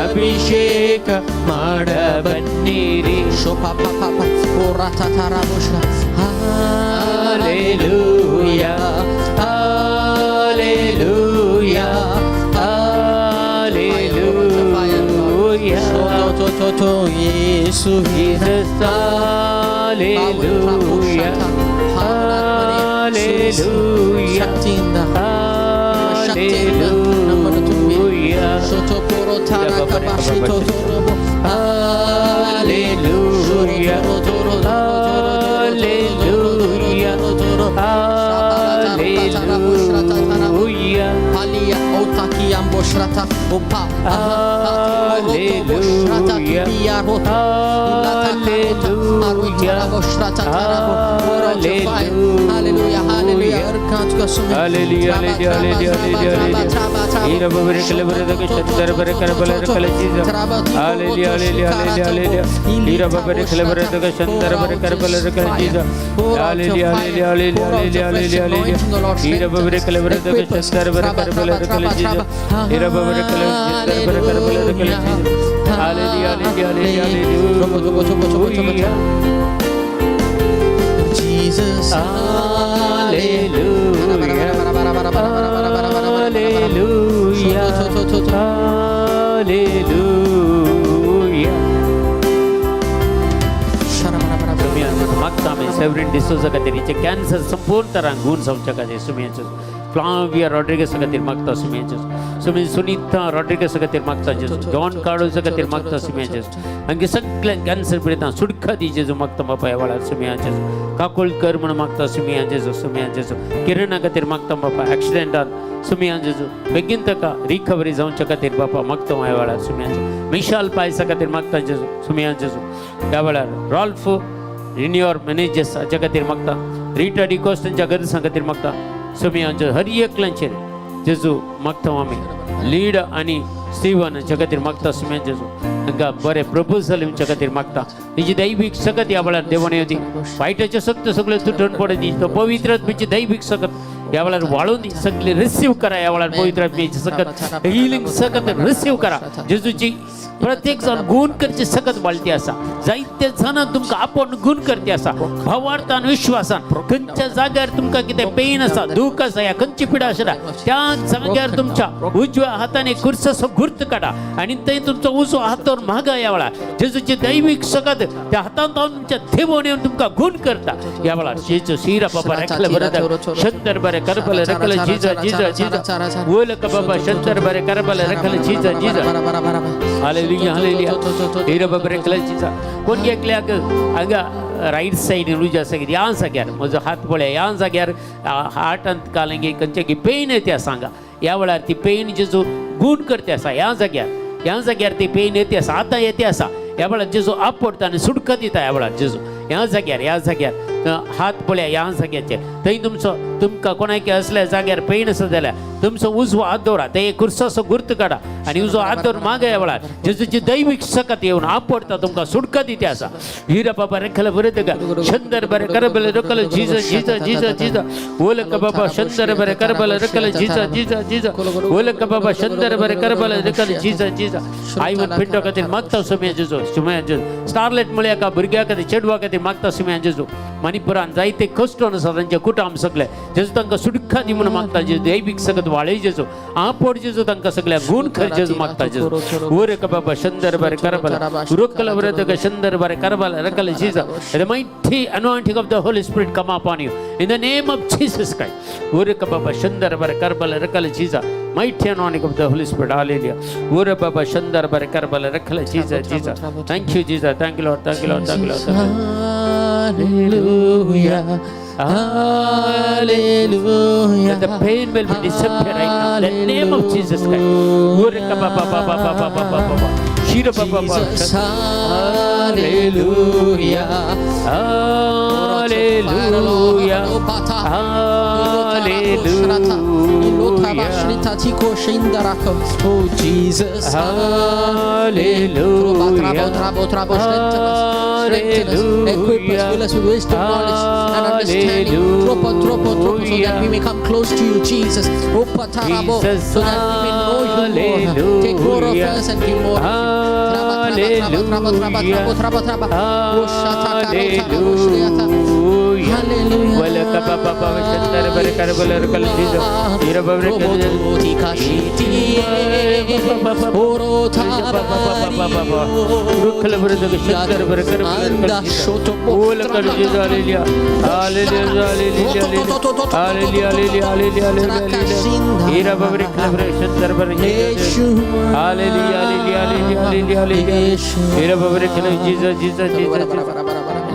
ಅಭಿಷೇಕ ಮಾಡ ಬನ್ನಿರಿ ಹಾಲೆಲೂಯಾ ಹಾಲೆಲೂಯಾ ಹಾಲೆಲೂಯಾ ಯೇಸುವಿನ Hallelujah, Hallelujah, Hallelujah, Hallelujah. Shrata, Opa, Hallelujah, hallelujah. Jesus, Severin D'Souza katiriche cancer संपूर्ण तरह गुण संचका जे सुमियच फ्लाविया रॉड्रिगेस katir magta सुमियच सुमी सुनीता रॉड्रिगेस katir magta जे जॉन कार्डोस katir magta सुमियच अंगे सगळे कॅन्सर पीडितांना सुटका दीजे जो magta बापा यावाळा सुमियच काकोलकर म्हणून magta सुमियच किरणा katir magta बापा ऍक्सिडेंट सुमियच बेगिन तका रिकव्हरी जाऊन चकातिर बापा magta यावाळा सुमियच मिशाल पायसा katir magta जे सुमियच यावाळा रॉल्फ रिन्यूअर मॅनेजर्स हाच्या खातीर मागता रिटा डिकोस्टनच्या गरजां खातीर मागता सुमियांचे हर एकल्यांचेर जेजू मागता आमी लीड आनी स्टीवन हाच्या खातीर मागता सुमियां जेजू हांकां बरें प्रपोजल हांच्या खातीर मागता तेजी दैवीक सकत ह्या वेळार देवान येवदी वायटाचे सक्त सगळे तुटून पडत दी तो पवित्र आत्म्याची दैवीक सकत ह्या वेळार वाळून दी सगळे रिसीव करा ह्या वेळार पवित्र आत्म्याची सकत हिलिंग सकत रिसीव करा जेजूची प्रत्येक जण गुण करचे सकत वाळती आसा जायते जण तुमकां आपण गुण करते आसा भावार्थान विश्वासान खंयच्या जाग्यार तुमकां कितें पेन आसा दुख आसा या खंयची पिडा आसा त्या जाग्यार तुमच्या उजव्या हाताने कुर्ससो गुर्त काडा आनी थंय तुमचो उजवो हातावर मागा ह्या वेळार जेजूची दैवीक सकत त्या हातांत तुमच्या थेबोन येवन तुमकां गुण करता ह्या वेळार जेजू शिरा बाबा रेखले बरत शंतर बरे करबले रेखले जीजा जीजा जीजा वोलक बाबा शंतर बरे करबले रेखले जीजा जीजा हालेलुया हालेलुया हीरा बाबा रेखले जीजा कोण एकल्याक हांगा राईट साइड रुजा सगळी या जाग्यार म्हजो हात पळय या जाग्यार हार्टांत कालंगे खंयचे पेन येता सांगा ह्या वेळार ती पेन जेजू गुण करते आसा ह्या जाग्यार ती पेन येते आसा आतां येते आसा ह्या वेळार जेजू आप पडटा आनी सुटका दिता ह्या वेळार जेजू ह्या जाग्यार हात पळया ह्या जाग्याचेर थंय तुमकां कोणाक असल्या जाग्यार पेन आसा जाल्यार तुमचो उजवो हात दवरा ते कुर्साचो गुर्त काडा आनी उजवो हात दवर मागा ह्या वेळार जेजूची दैवीक सकत येवन आप पडटा तुमकां सुटका दिते आसा हिरा बाबा रेखल बरें गा शंदर बरें करबल रकल जीजा जीजा जीजा जीजा ओलक बाबा शंदर बरें करबल रकल जीजा जीजा जीजा ओलक बाबा शंदर बरें करबल रकल जीजा जीजा आयवन पिंडो खातीर मागता सुमया जेजू स्टारलेट म्हळ्या का भुरग्या खातीर चेडवा खातीर मागता सुमया जेजू मणिपुरान जायते कश्ट आसा तांचे कुटुंब सगळे जेजू तांकां सुटका दी म्हणून मागता जेजू दैवीक सकत वाळय जेजू आपड जेजू तांकां सगळ्या गुण कर जेजू मागता जेजू ओरक बाबा शंदर बरें करबल रुकल बरें शंदर बरें करबल रकल जीजा the mighty anointing of the Holy Spirit come upon you in the name of Jesus Christ ओरक बाबा शंदर बरें करबल रकल जीजा mighty anointing of the Holy Spirit hallelujah ओरक बाबा शंदर बरें करबल रकल जीजा जीजा thank you Jesus thank you Lord thank you Lord thank you Lord hallelujah hallelujah that the pain will be disappear right now in the name of Jesus Christ ओरक बाबा बाबा बाबा बाबा बाबा शिर बाबा बाबा hallelujah hallelujah hallelujah oh Jesus hallelujah equip us fill us with wisdom knowledge and understanding drop so that we may come close to you Jesus so that we may know you more take more of us and give more Jesus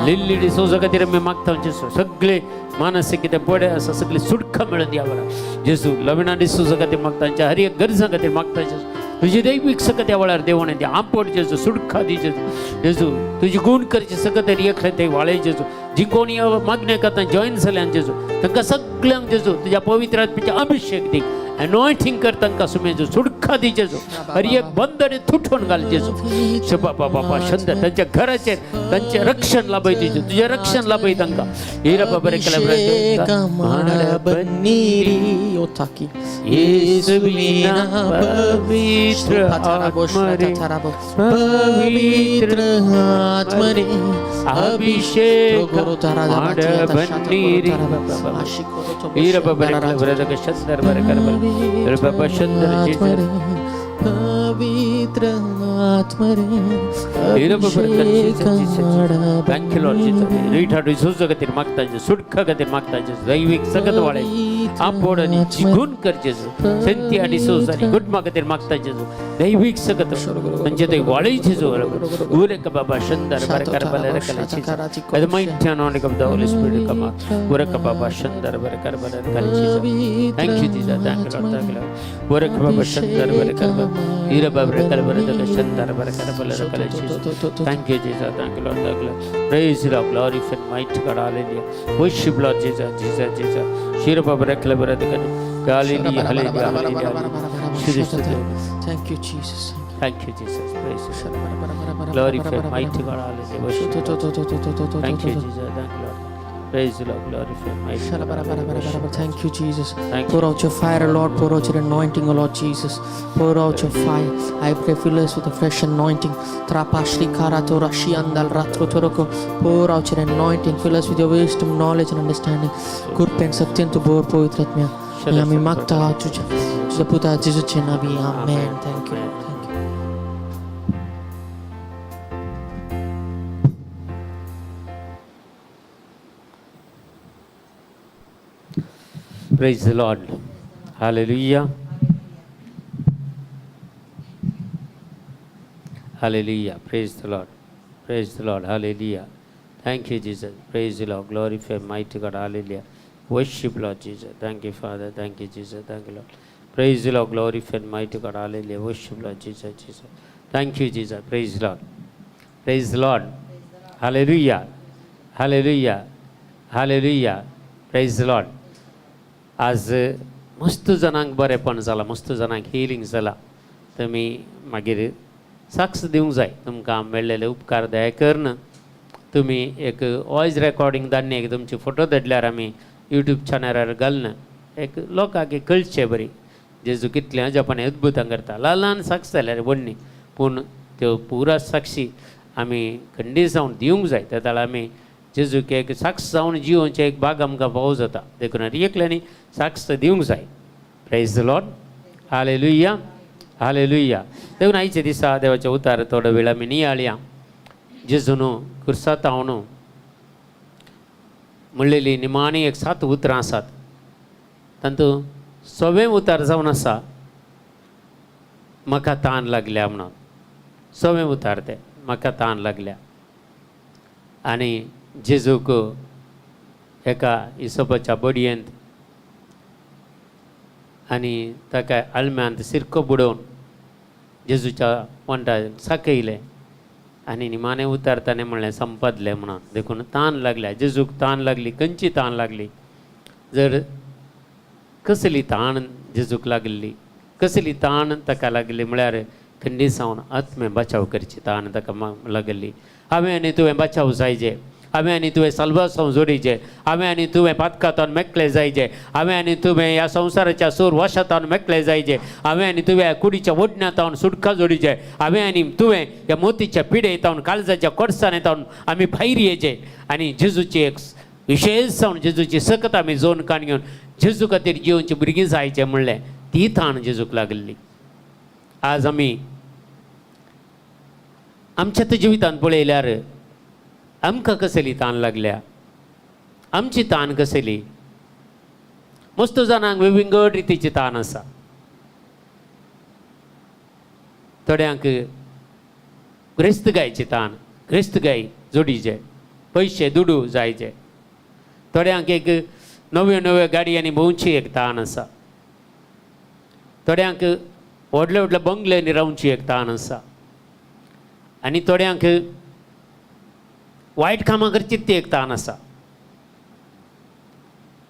Lillie D'Souza खातीर आमी मागता जेजू सगळे मानसिक कितें पडे आसा सगळी सुटका मेळून दिया जेजू लविना डिसोजा खातीर मागता तांच्या हर एक गरजां खातीर मागता जेजू तुझी दैवीक सकत ह्या वेळार देवाणें ती आपड जेजू सुटका दी जेजू तुजी गुण करची सकत एकले ते वाळे जेजू जी कोण ह्या मागण्या करता जॉईन जाल्यान जेजू तांकां सगळ्यांक जेजू तुज्या पवित्र आत्म्याचे अभिषेक दी अनॉइंटिंग कर तांकां सुमेजू सुटका दी जेजू हर एक बंधन तुटून घाल जेजू शबा बाबा शंद तांच्या घराचेर तांचे रक्षण लाभय जेजू तुझे रक्षण लाभय तांकां हिरा बाबा रे कला बन्नीरी ओताकी येसुविना पवित्र आत्मरे अभिषेक बन्नीरी हिरा बाबा रे कला बरदक शंदर बर करबल रे बाबा शंदर जेजू पवित्र आत्मरे हिरा बाबा रे कला थँक यू लॉर्ड जेजू रीठा डिसोज खातीर मागता जेजू सुटका खातीर मागता जेजू दैवीक सगत वाळे आपड आनी जिगून कर जेजू सेंती आनी सोज आनी गुडमा खातीर मागता जेजू दैवीक सगत म्हणजे ते वाळे जेजू उरे का बाबा शंदर बर करबल रे कला जेजू the mighty anointing of the Holy Spirit come उरे का बाबा शंदर बर करबल रे कला जेजू thank you Jesus thank you Lord उरे का बाबा शंदर बर करबल हिरा बाबा रे कला बर शंदर बर करबल रे कला जेजू thank you Jesus thank you Lord praise you glorify mighty God hallelujah worship Lord Jesus shira babu rekla barad kan hallelujah hallelujah thank you Jesus praise you glorify mighty God hallelujah worship thank you Jesus thank you Lord praise you Lord glorify mighty God thank you Jesus pour out your fire Lord pour out your anointing O Lord Jesus pour out your fire I pray fill us with a fresh anointing trapashri karato rashi andal ratro toroko pour out your anointing fill us with your wisdom knowledge and understanding kurpen satyam tu bor povitra atmya yami magta tuja puta Jesus चे नावी amen thank you praise the Lord hallelujah hallelujah praise the Lord hallelujah thank you Jesus praise the Lord glorify mighty God hallelujah worship Lord Jesus thank you Father thank you Jesus thank you Lord praise the Lord glorify mighty God hallelujah worship Lord Jesus thank you Jesus praise the Lord hallelujah hallelujah praise the Lord आज मस्त जनांक बरेपण जालां मस्त जनांक healing जालां तुमी मागीर साक्ष दिवंक जाय तुमकां मेळ्ळेले उपकार दया करन तुमी एक वॉयस रेकॉर्डिंग धाडून एक तुमचे फोटो धाडल्यार आमी यूट्यूब चॅनलार घालन एक लोकांक कळचे बरी जेजू कितल्या जपानी अद्भुतां करता ल्हान ल्हान साक्ष जाल्यार व्हडली पूण त्यो पुरा साक्षी आमी खंडीत जावन दिवंक जाय त्या ताळा आमी जेजू एक साक्ष जावन जिवोवचे एक भाग आमकां फावो जाता देखून एकल्यांनी साक्ष दिवंक जाय प्रेज द लॉर्ड हालेलुया देखून आयचे दिसा देवाचे उतार थोडो वेळ आमी नियाळया जेजून कुर्सात हांव न्हू म्हणलेली निमाणी एक 7 उतरां आसात तातूंत 6वें उतार जावन आसा म्हाका तान लागल्या म्हणून 6वें उतार ते म्हाका तान लागल्या आनी जेजूक एका इसोपाच्या बडयेंत आनी ताका आल्म्यांत सिरको बुडोवन जेजूच्या पोंटार साकयलें आनी निमाणें उतार ताणें म्हणलें संपदलें म्हणून देखून तान लागल्या जेजूक तान लागली खंयची तान लागली जर कसली ताण जेजूक लागली कसली ताण ताका लागली म्हळ्यार खंडीत जावन आत्में बचाव करची ताण ताका लागली हांवें आनी तुवें बचाव जायचे हांवें आनी तुवें साल्वासांव जोडीचे हांवें आनी तुवें पातकांतान मेकळे जायचे हांवें आनी तुवें ह्या संवसाराच्या सूर वशांतान मेकळे जायचे हांवें आनी तुवें कुडीच्या वडण्यातावन सुटका जोडीचे हांवें आनी तुवें ह्या मोतीच्या पिडेतावन काळजाच्या कोडसाने तावन आमी भायर येचे आनी जेजूची एक विशेष जावन जेजूची सकत आमी जोन काण घेवन जेजू खातीर जिवोवची भुरगीं जायचे म्हणलें ती ताण जेजूक लागली आज आमी आमच्या जिवितांत पळयल्यार आमकां कसली ताण लागल्या आमची ताण कसली मस्त जाणांक वेगवेगळ्या रितीची ताण आसा थोड्यांक ग्रेस्त गायची ताण ग्रेस्त गाय जोडीचे पयशे दुडू जायचे. थोड्यांक एक नव्यो नव्यो गाडयांनी भोंवची एक ताण आसा. थोड्यांक व्हडले व्हडले बंगल्यांनी रावची एक ताण आसा. आनी थोड्यांक वायट कामां करची ती एक ताण आसा.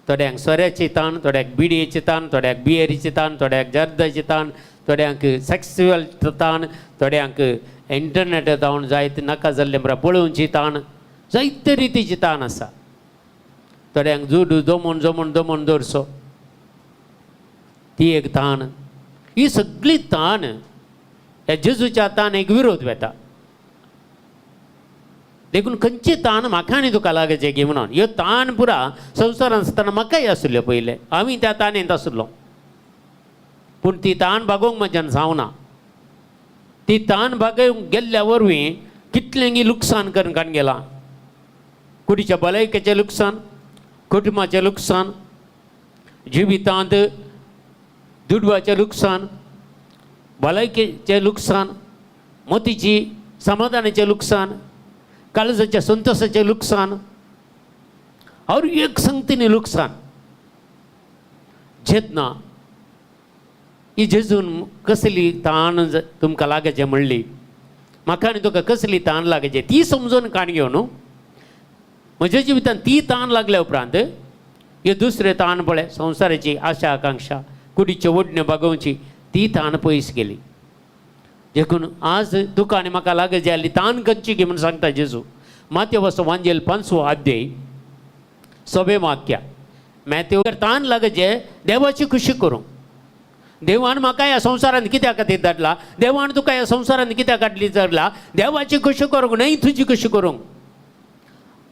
थोड्यांक सोऱ्याचे ताण, थोड्याक बिडयेचे ताण, थोड्याक बियरीचे ताण, थोड्याक जर्दाचे ताण, थोड्यांक सेक्सुअल ताण, थोड्यांक इंटरनेट ताण, जायते नाका जाल्ले म्हळ्यार पळोवची ताण, जायते रितीचे ताण आसा. थोड्यांक जुडू जमोन जमोन जमोन दवरचो ती एक ताण. ही सगळी ताण ह्या जेजूच्या ताणेक विरोध वेता. देखून खंयची ताण म्हाका आनी तुका लागचे गे म्हणून. ह्यो ताण पुरा संवसारांत आसतना म्हाकाय आसल्यो पयले. हांवूय त्या ताणेंत आसलो. पूण ती ताण भागोवंक म्हज्यान जावना. ती ताण भागोवंक गेल्ल्या वरवीं कितलेंगी लुकसाण करून काण गेलां. कुडीच्या भलायकेचें लुकसाण, कुटुंबाचें लुकसाण, जिवितांत दुडवाचें लुकसाण, भलायकेचें लुकसाण, मोतीची समाधानाचें लुकसाण, काळजाच्या संतोषाचें लुकसाण, और एक संगतीने लुकसाण. जेन्ना ही जेजून कसली ताण तुमकां लागचे म्हणली, म्हाका आनी तुका कसली ताण लागचे ती समजून काण घेवन म्हज्या जिवितांत ती ताण लागल्या उपरांत हे दुसरे ताण पळय, संवसाराची आशा आकांक्षा, कुडीच्यो ओडण्यो भागोवची, ती ताण पयस गेली. देखून आज तुका आनी म्हाका लागत जाल्ली ताण खंयची गी म्हूण सांगता जेजू. माथ्यो वांजेल 5 अध्याय 6 वाक्य. मॅथ्यू ताण लागचे देवाची खुशी करूंक. देवान म्हाका ह्या संवसारांत कित्या खातीर धाडला, देवान तुका ह्या संवसारांत कित्याक हाडली धाडला, देवाची खुशी करूंक न्हय तुजी खुशी करूंक.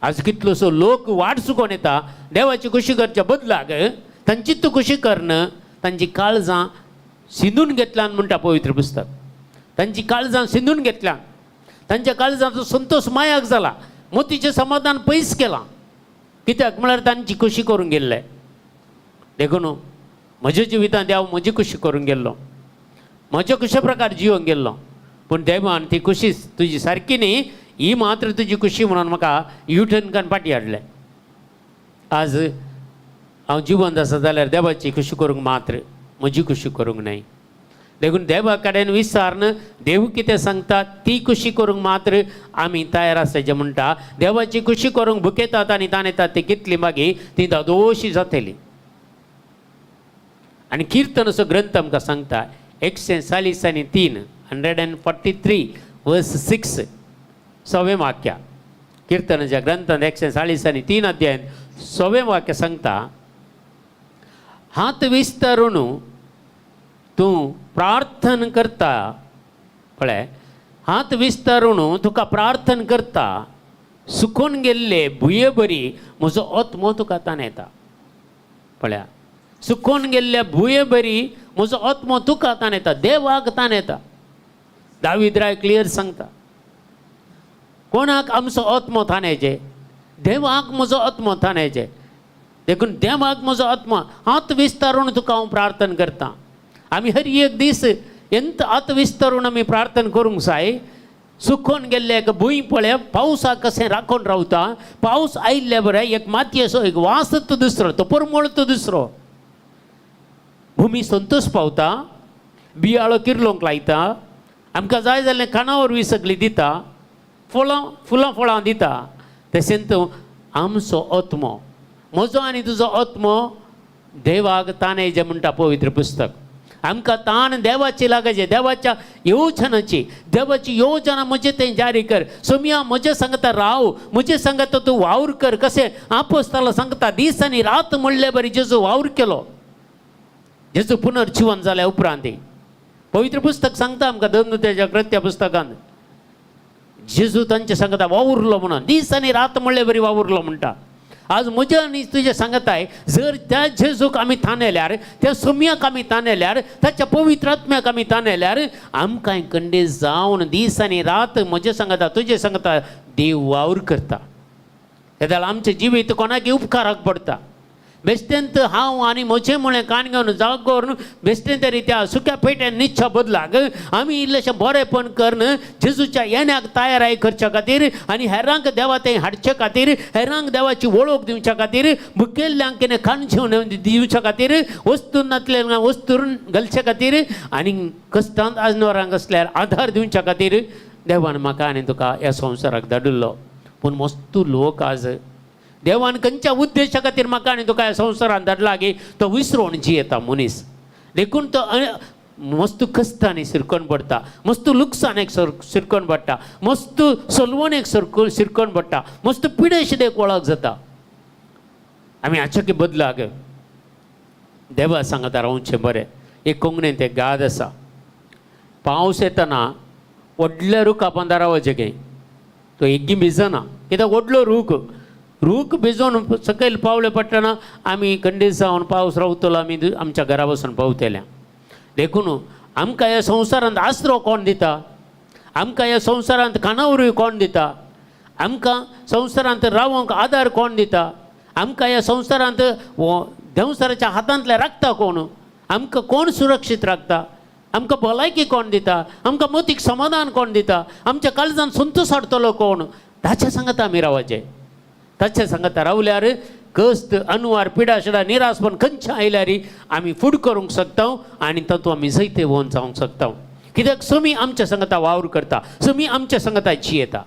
आज कितलोसो लोक वाट चुकोवन येता देवाची खुशी करच्या बदलाक तांची तूं खुशी करन तांची काळजां सिंदून घेतल्यान म्हणटा पवित्र पुस्तक. तांची काळजां सिंदून घेतल्यान, तांच्या काळजांचो संतोष मायाक जाला, मोतीचें समाधान पयस केलां. कित्याक म्हळ्यार तांची खुशी करूंक गेल्ले. देखून म्हज्या जिवितांत हांव म्हजी खुशी करूंक गेल्लो, म्हज्या खुशे प्रकार जिवंक गेल्लो. पूण देवान ती खुशी तुजी सारकी न्ही, ही मात्र तुजी खुशी म्हणून म्हाका युटर्न करून फाटी हाडलें. आज हांव जिवंत आसा जाल्यार देवाची खुशी करूंक मात्र, म्हजी खुशी करूंक न्हय. देखून देवा कडेन विचारन देव कितें सांगता ती खुशी करूंक मात्र आमी तयार आसाचे म्हणटा. देवाची खुशी करूंक भुकेतात आनी ताण येतात ती कितली मागीर ती दोशी जातली. आनी किर्तन असो ग्रंथ आमकां सांगता 143 143 वर्स 6 6वें वाक्य. किर्तनाच्या ग्रंथांत 143 अध्यायात 6वें वाक्य सांगता, हात विस्तारून तूं प्रार्थन करता. पळय, हात विस्तारून तुका प्रार्थन करता, सुकून गेल्ले भुये बरी म्हजो आत्मो तुका ताण येता. पळया, सुकून गेल्ल्या भुये बरी म्हजो आत्मो तुका ताण येता, देवाक ताण येता. दावीद राय क्लियर सांगता, कोणाक आमचो आत्मो थानेचे, देवाक म्हजो आत्मो थानेचे. देखून देवाक म्हजो आत्मा हात विस्तारून तुका हांव प्रार्थना करता. आमी हर एक दीस एंत हात विस्तारून आमी प्रार्थना करूंक जाय. सुकून गेल्ले एक भुंय पळय पावसाक कशें राखून रावता, पावस आयिल्ले बरें एक मातयेचो एक वास तो दुसरो, तो परमळ तो दुसरो. भुमी संतोश पावता, बियाळो किर्लोंक लायता, आमकां जाय जाल्लें खाणावरवीं सगळीं दिता, फुलां फळां दिता. तशेंच आमचो आत्मो, म्हजो आनी तुजो आत्मो देवाक ताणेजे म्हणटा पवित्र पुस्तक. आमकां ताण देवाची लागचे, देवाच्या येवजनाची, देवाची योजना म्हजे थंय जारी कर. सोम्या म्हजे सांगता राव, म्हजे सांगता तूं वावर कर. कशें आपोस्ताला सांगता दीस आनी रात म्हणले बरी जेजू वावर केलो. जेजू पुनर्जीवन जाल्या उपरांत पवित्र पुस्तक सांगता आमकां धर्मतेच्या कृत्या पुस्तकांत जेजू तांचे सांगता वावुरलो म्हणून, दीस आनी रात म्हणले बरी वावुरलो म्हणटा. आज म्हजे आनी तुजे सांगताय, जर त्या जेजूक आमी ताणयल्यार, त्या सोम्याक आमी ताणयल्यार, ताच्या पवित्र आत्म्याक आमी ताणयल्यार आमकां कंडे जावन दीस आनी रात म्हजे सांगता तुजे सांगता देव वावर करता. तेद्याल आमचें जिवीत कोणाक उपकाराक पडटा. बेश्टेंत हांव आनी म्हजें म्हळें कान घेवन जागोर बेश्टें तरी त्या सुक्या पेट्यान निच्छा बदलाक आमी इल्लेशें बरेंपण करन जेजूच्या येण्याक तयाराय करच्या खातीर आनी हेरांक देवा थंय हाडचे खातीर हेरांक देवाची वळख दिवच्या खातीर भुकेल्ल्यांक कितें खाण जेवण दिवच्या खातीर वस्तूंतल्यान वस्तून घालचे खातीर आनी कश्टांत आजनवरांक असल्यार आधार दिवच्या खातीर देवान म्हाका आनी तुका ह्या संवसाराक धाडिल्लो. पूण मस्तू लोक आज देवान खंयच्या उद्देशा खातीर म्हाका आनी तुका ह्या संवसारान धाडला गे तो विसरून जियेता मनीस. देखून तो मस्तू कश्टांनी शिरकोन पडटा, मस्तू लुकसाणेक शिरकोन पडटा, मस्तू सलवणेक शिरकोन पडटा, मस्तू पिडेशिदेक वळख जाता. आमी हाच्या बदलाक देवा सांगता रावचें बरें. एक कोंकणींत एक गाद आसा, पावस येतना व्हडल्या रुखा पंदा रावचें गे तो एग्गी भिजना. कित्याक व्हडलो रूख भिजोवन सकयल पावले पडटना आमी खंडीत जावन पावस रावतलो आमी आमच्या घरा बसून पावतल्या. देखून आमकां ह्या संवसारांत आसरो कोण दिता, आमकां ह्या संवसारांत खाणावरूय कोण दिता, आमकां संवसारांत रावंक आदार कोण दिता, आमकां ह्या संवसारांत देवसाराच्या हातांतले राखता कोण, आमकां कोण सुरक्षीत राखता, आमकां भलायकी कोण दिता, आमकां मतीक समाधान कोण दिता, आमच्या काळजान संतोश हाडटलो कोण, ताच्या सांगता आमी रावचें. ताच्या सांगता रावल्यार कस्त अनुवार पिडाशिडा निरासपण खंयच्या आयल्यार आमी फूड करूंक शकता आनी तातूंत आमी जैते भोवन जावंक शकता. कित्याक समी आमच्या सांगता वावर करता, समी आमच्या सांगता जियेता.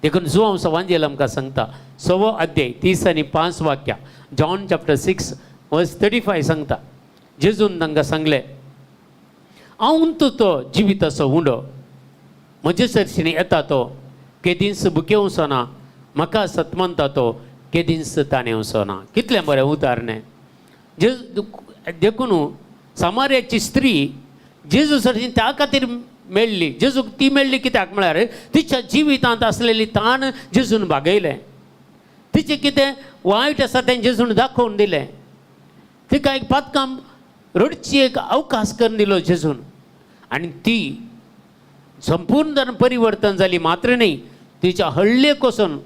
देखून जुआंव सवांजेल आमकां सांगता 6 अध्याय 30 आनी 5 वाक्यां जॉन चॅप्टर 6 वर्स 35 सांगता. जेजून तांकां सांगलें, हांव तो जिविताचो उंडो, म्हजे सरशीन येता तो केदींस भुकेवचो ना, म्हाका सतमंता तो केदींस ताणेवचो ना. कितलें बरें उदाहरणें. देखून सामार्याची स्त्री जेजू सरशीन त्या खातीर मेळ्ळी. जेजूक ती मेळ्ळी कित्याक म्हळ्यार तिच्या जिवितांत आसलेली ताण जेजून भागयलें. तिचें कितें वायट आसा तें जेजून दाखोवन दिलें. तिका एक पातकाम रडची एक अवकाश करून दिलो जेजून आनी ती संपूर्ण परिवर्तन जाली. मात्र न्ही, तिच्या हळ्ळेक वचून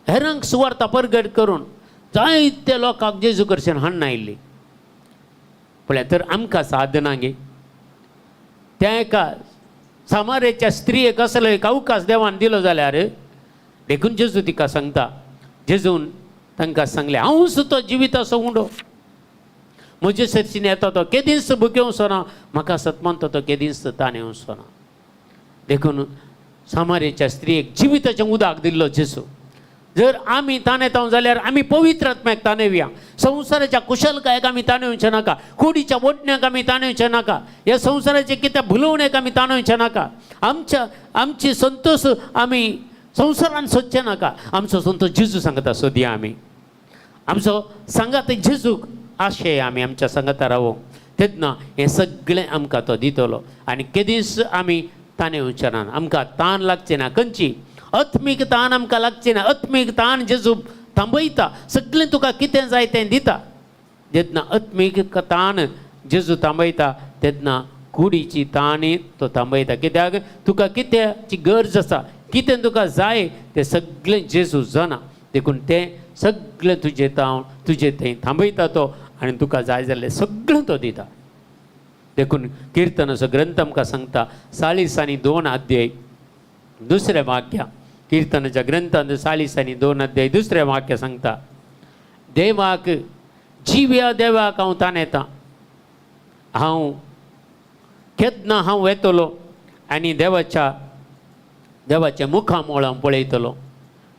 हेरांक सुवार्ता परगट करून जायत्या लोकांक जेजू कडच्यान हाडून आयिल्ली. पळय तर आमकां साधना गे. त्या एका सामार्याच्या स्त्रियेक असलो एक अवकाश देवान दिलो जाल्यार देखून जेजू तिका सांगता. जेजून तांकां सांगलें, हांव सुद्दां जिविताचो उंडो, म्हजे सरशीन येता तो केदींच भुकेवचो ना, म्हाका सतमंता तो केदींच ताणेवचो ना. देखून सामार्याच्या स्त्रियेक जिविताचें उदक दिल्लो जेजू. जर आमी ताणेताव जाल्यार आमी पवित्र आत्म्याक ताणेवया. संवसाराच्या कुशलकायेक आमी ताणेवचें नाका, कुडीच्या वटण्याक आमी ताणेवचें नाका, ह्या संवसाराचे कितें भुलवणेक आमी ताणेवचें नाका. आमची संतोश आमी संवसारान सोदचें नाका. आमचो संतोश जेजू सांगता सोदया आमी. आमचो सांगात जेजूक आशय आमी आमच्या सांगाता रावूंक. तेन्ना हें सगळें आमकां तो दितलो आनी केदींच आमी ताणेवचें ना. आमकां ताण लागचें ना. खंयची आत्मीक ताण आमकां लागचें ना. आत्मीक ताण जेजू थांबयता. सगळें तुका कितें जाय तें दिता. जेन्ना आत्मीक ताण जेजू थांबयता तेन्ना कुडीची ताणी तो थांबयता. कित्याक तुका कित्याची गरज आसा, कितें तुका जाय तें सगळें जेजू जाणा. देखून तें सगळें तुजें थंय थांबयता तो आनी तुका जाय जाल्लें सगळें तो दिता. देखून किर्तनाचो ग्रंथ आमकां सांगता 40 आनी 2 अध्याय 2 वाक्य. किर्तनाच्या ग्रंथांत 40 आनी 2 अध्याय 2 वाक्य सांगता, देवाक जिव्या देवाक हांव ताणेता, हांव केन्ना हांव येतलो आनी देवाच्या मुखामोळ हांव पळयतलो.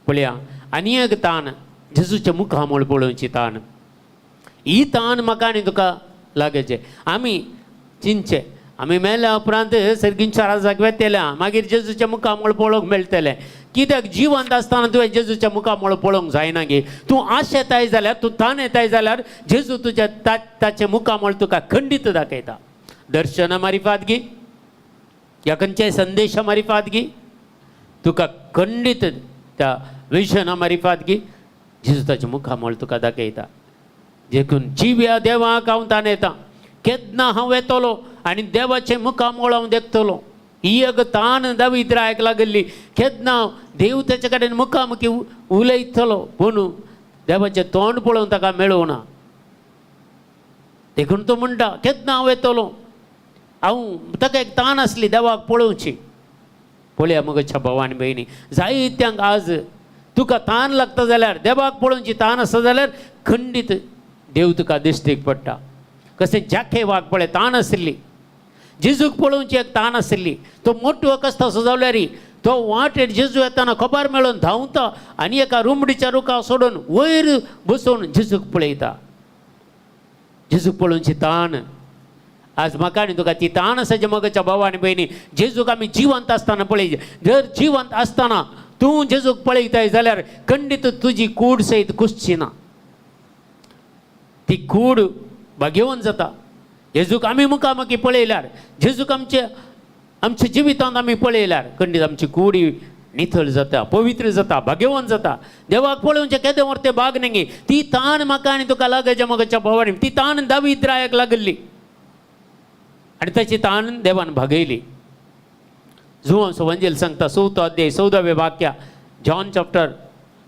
पळया, आनी एक ताण जेजूच्या मुखामोळ पळोवची ताण. ही ताण म्हाका आनी तुका लागचें. आमी चिंतचे, आमी मेल्या उपरांत सर्गींच्या राजाक वेतेल्या मागीर जेजूच्या मुखामोळ पळोवंक मेळटलें. कित्याक जिवंत आसतना तुवें जेजूच्या मुखामोळ पळोवंक जायना गे. तूं आश येताय जाल्यार, तूं ताण येताय जाल्यार जेजू तुज्या ताचे मुखामोळ तुका खंडीत दाखयता. दर्शना मारिफात गी या खंयच्याय संदेशा मारिफात गी तुका खंडीत त्या विशना मारिफात गी जेजू ताचे मुखामोळ तुका दाखयता. देखून जिव्या देवाक हांव ताणेता, केन्ना हांव येतलो आनी देवाचे मुखामोळ हांव देखतलो. ही एक ताण दाविद्रायक लागल्ली. केन्ना देव तेचे कडेन मुखामुखी उलयतलो पूण देवाचें तोंड पळोवन ताका मेळूं ना. देखून तो म्हणटा केन्ना हांव येतलो, हांव ताका एक ताण आसली देवाक पळोवची. पळया मगच्या भावानी भयणी, जायत्यांक आज तुका ताण लागता जाल्यार, देवाक पळोवची ताण आसा जाल्यार खंडीत देव तुका दिश्टीक पडटा. कशें जाखेवाक पळय ताण आशिल्ली, जेजूक पळोवची एक ताण आशिल्ली, तो मोठो कसता सजावल्यार तो वाटेर जेजू येताना खबर मेळोवन धांवता आनी एका रुमडीच्या रुखार सोडून वयर बसून जेजूक पळयता. जेजूक पळोवची ताण. आज म्हाका आनी तुका ती ताण आसा जे मगच्या भावा आनी भयणी, जेजूक आमी जिवंत आसतना पळय. जर जिवंत आसतना तूं जेजूक पळयताय जाल्यार खंडीत तुजी कूड सयत कुसची ना, ती कूड भाग्यवन जाता. जेजूक आमी मुखामुखी पळयल्यार, जेजूक आमच्या जिवितांत आमी पळयल्यार खंडीत आमची कूडी नितळ जाता, पवित्र जाता, भाग्यवन जाता. देवाक पळोवचे केदें व्हरते भाग न्ही. ती ताण म्हाका आनी तुका लागच्या मगच्या भावानी, ती ताण दावीद रायाक लागली आनी ताची ताण देवान भागयली. जुवांचो वंजेल सांगता 4 अध्याय 14वें वाक्य, जॉन चॅप्टर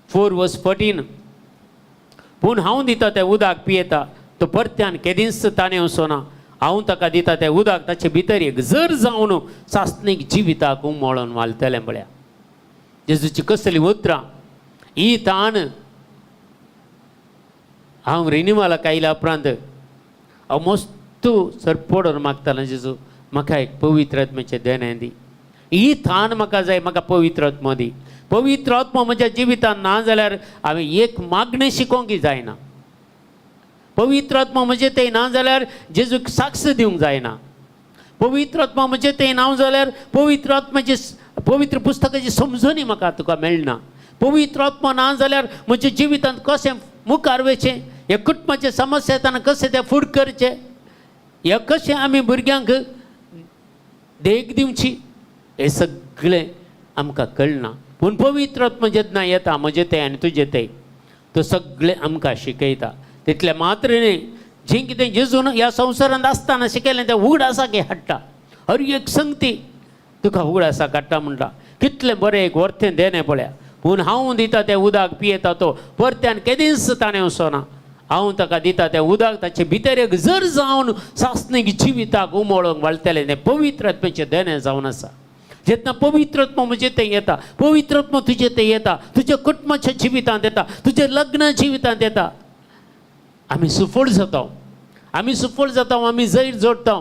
4 वर्स 14. पूण हांव दिता तें उदक पियेता तो परत्यान केदींच ताणें वचोना. हांव ताका दिता तें उदक ताचे भितर एक जर जावन सासणीक जिविताक उमळोन वालतलें. म्हळ्यार जेजूची कसली उतरां. ही ताण हांव रिन्यूवालाक आयल्या उपरांत हांव मस्त सर पडोन मागतालो, जेजू म्हाका एक पवित्र आत्म्याचें देणें दी. ही ताण म्हाका जाय, म्हाका पवित्र आत्मा दी. पवित्र आत्मा म्हज्या जिवितांत ना जाल्यार हांवें एक मागणें शिकोवंक जायना. पवित्र आत्मा म्हणजे तें ना जाल्यार जेजूक साक्ष दिवंक जायना. पवित्र आत्मा म्हणजे तें ना जाल्यार पवित्र आत्म्याची पवित्र पुस्तकाची समजणी म्हाका तुका मेळना. पवित्र आत्मा ना जाल्यार म्हज्या जिवितांत कशें मुखार वचचें, ह्या कुटुंबाचे समस्या येताना कशें तें फूड करचें, ह्या कशें आमी भुरग्यांक देख दिवची, हें सगळें आमकां कळना. पूण पवित्र आत्मा जेन्ना येता म्हजें तें आनी तुजें तें, तो सगळें आमकां शिकयता. तितलें मात्र न्ही, जें कितें जेजून ह्या संवसारांत आसतना शिकयलें तें उगडासाक हाडटा. हर एक संगती तुका उगडासाक हाडटा म्हणटा. कितलें बरें एक वर्तें देणें पळया. पूण हांव दिता तें उदक पियेता तो परत्यान केदींच ताणें वचोना. हांव ताका दिता तें उदक ताचे भितर एक जर जावन सासणीक जिविताक उमळोंक वाळटलें. तें पवित्र आत्म्याचें देणें जावन आसा. जेन्ना पवित्र आत्मा म्हजें तें येता, पवित्र आत्मा तुजें तें येता, तुज्या कुटुंबाच्या जिवितांत येता, तुज्या लग्ना जिवितांत येता, आमी सुफळ जाता. आमी सुफळ जाता, आमी जैर जोडटा.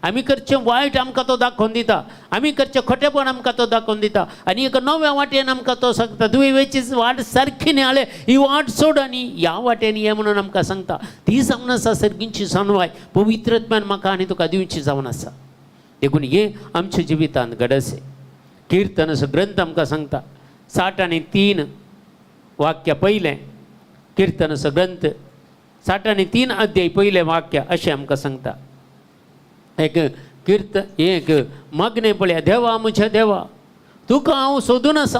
आमी करचें वायट आमकां तो दाखोवन दिता, आमी करचें खोटेपण आमकां तो दाखोवन दिता आनी एका नव्या वाटेन आमकां तो सांगता तुवें वेची वाट सारकी न्ही हाळे, ही वाट सोड आनी ह्या वाटेन ये म्हणून आमकां सांगता. ती जावन आसा सर्गींची सनवाय पवित्र आत्म्यान म्हाका आनी तुका दिवची जावन आसा. देखून हे आमच्या जिवितांत घडसे. किर्तनाचो ग्रंथ आमकां सांगता 63 वाक्य पयलें. किर्तनाचो ग्रंथ 63 अध्याय पयलें वाक्य अशें आमकां सांगता. एक मागणें पळया. देवा म्हज्या देवा, तुका हांव सोदून आसा,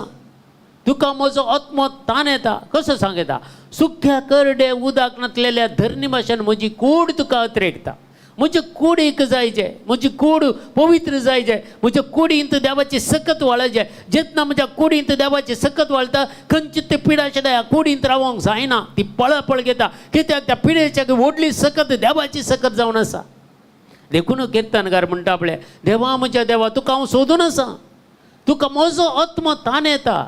तुका म्हजो आत्मो ताण येता. कसो सांगता, सुख्या करडे उदक नातलेल्या धरणी भाशेन म्हजी कूड तुका अत्रेकता. म्हजे कूड एक जाय जे, म्हजी कूड पवित्र जाय जे, म्हज्या कुडींत देवाची सकत वाळय जे. जेन्ना म्हज्या कुडींत देवाची सकत वाळटा खंयची ते पिडाशिवाय ह्या कुडींत रावंक जायना. ती पळपळ घेता, कित्याक त्या पिडेच्या व्हडली सकत देवाची सकत जावन आसा. देखून किर्तनकार म्हणटा आपल्या, देवा म्हज्या देवा, तुका हांव सोदून आसा, तुका म्हजो आत्मो ताण येता.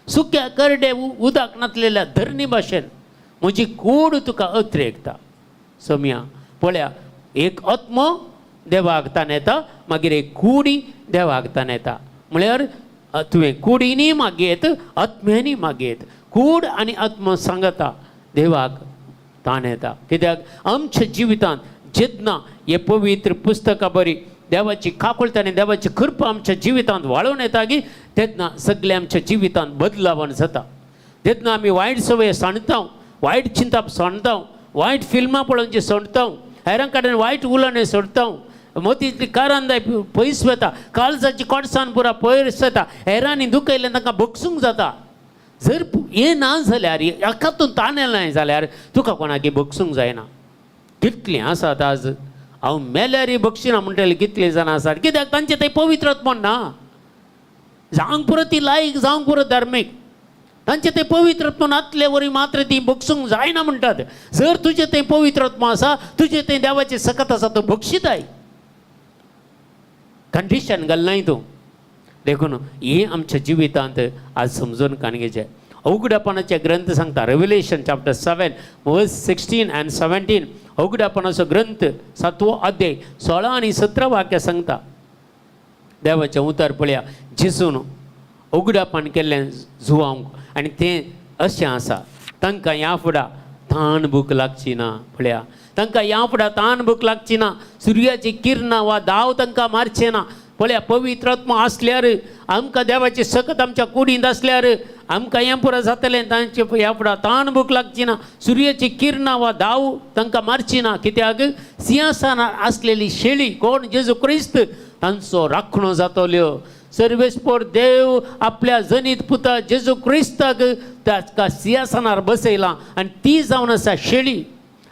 सुक्या करडे उदक नातलेल्या धरणी भाशेन म्हजी कूड तुका अत्रेकता. सोम्या पळया, एक आत्मो देवाक ताण येता, मागीर एक कुडी देवाक ताण येता. म्हळ्यार तुवें कुडीनी मागयत, आत्म्यांनी मागयत. कूड आनी आत्मो सांगता देवाक ताण येता. कित्याक आमच्या जिवितांत जेन्ना हे पवित्र पुस्तकां बरी देवाची काकुळट आनी देवाची कृपा आमच्या जिवितांत वाळून येता की तेन्ना सगळें आमच्या जिवितांत बदलावण जाता. जेन्ना आमी वायट सवय सोडटा, वायट चिंता सोडटा, वायट फिल्मां पळोवची सोडटा, हेरां कडेन वायट उलोवणें सोडटा, मोतींतली कारांदाय पयस वता, काळजाची कोडसाण पुरा पयस वता, हेरांनी दुखयलें तांकां भोगसूंक जाता. जर हें ना जाल्यार, एकातून ताण येलें जाल्यार तुका कोणाकी भोगसूंक जायना. कितलीं आसात आज, हांव मेल्यार बक्षिना म्हणटले कितले जाणां आसात. कित्याक तांचे थंय पवित्र आत्मा ना. जावंक पुरो ती लायक, जावंक पुरो धार्मीक, तांचे ते पवित्रत्व नातले वरी मात्र ती भोगसूंक जायना म्हणटात. जर तुझे ते पवित्रत्व आसा, तुझे ते देवाचे सकत आसा, तो भोगशीत आहे. कंडिशन घालनाय तूं. देखून हे आमच्या जिवितांत आज समजून काणगेचे. उघड्यापणाचे ग्रंथ सांगता, रेव्हलेशन चॅप्टर 7 वर्स 16 and 17. उघड्यापणाचो ग्रंथ 7वो अध्याय 16 आणि 17 वाक्य सांगता. देवाचें उतर पळया, जेजून उघड्यापण केल्लें जुवांक, आनी तें अशें आसा, तांकां ह्या फुडा ताण भूक लागची ना. पळया, तांकां ह्या फुडा ताण भूक लागची ना. सुर्याची किरणां वा दाव तांकां मारचे ना. पळया, पवित्रत्व आसल्यार, आमकां देवाची सकत आमच्या कुडींत आसल्यार आमकां हें पुरो जातलें. तांचे ह्या फुडा ताण भूक लागची ना. सुर्याची किरणां वा दाव तांकां मारची ना. कित्याक सिंहासनार आसलेली शेळी कोण? जेजू क्रिस्त, तांचो राखणो जातल्यो. सर्वेस्पोर देव आपल्या जनीत पुता जेजू क्रिस्ताक ताका सिंहासनार बसयलां, आनी ती जावन आसा शेळी.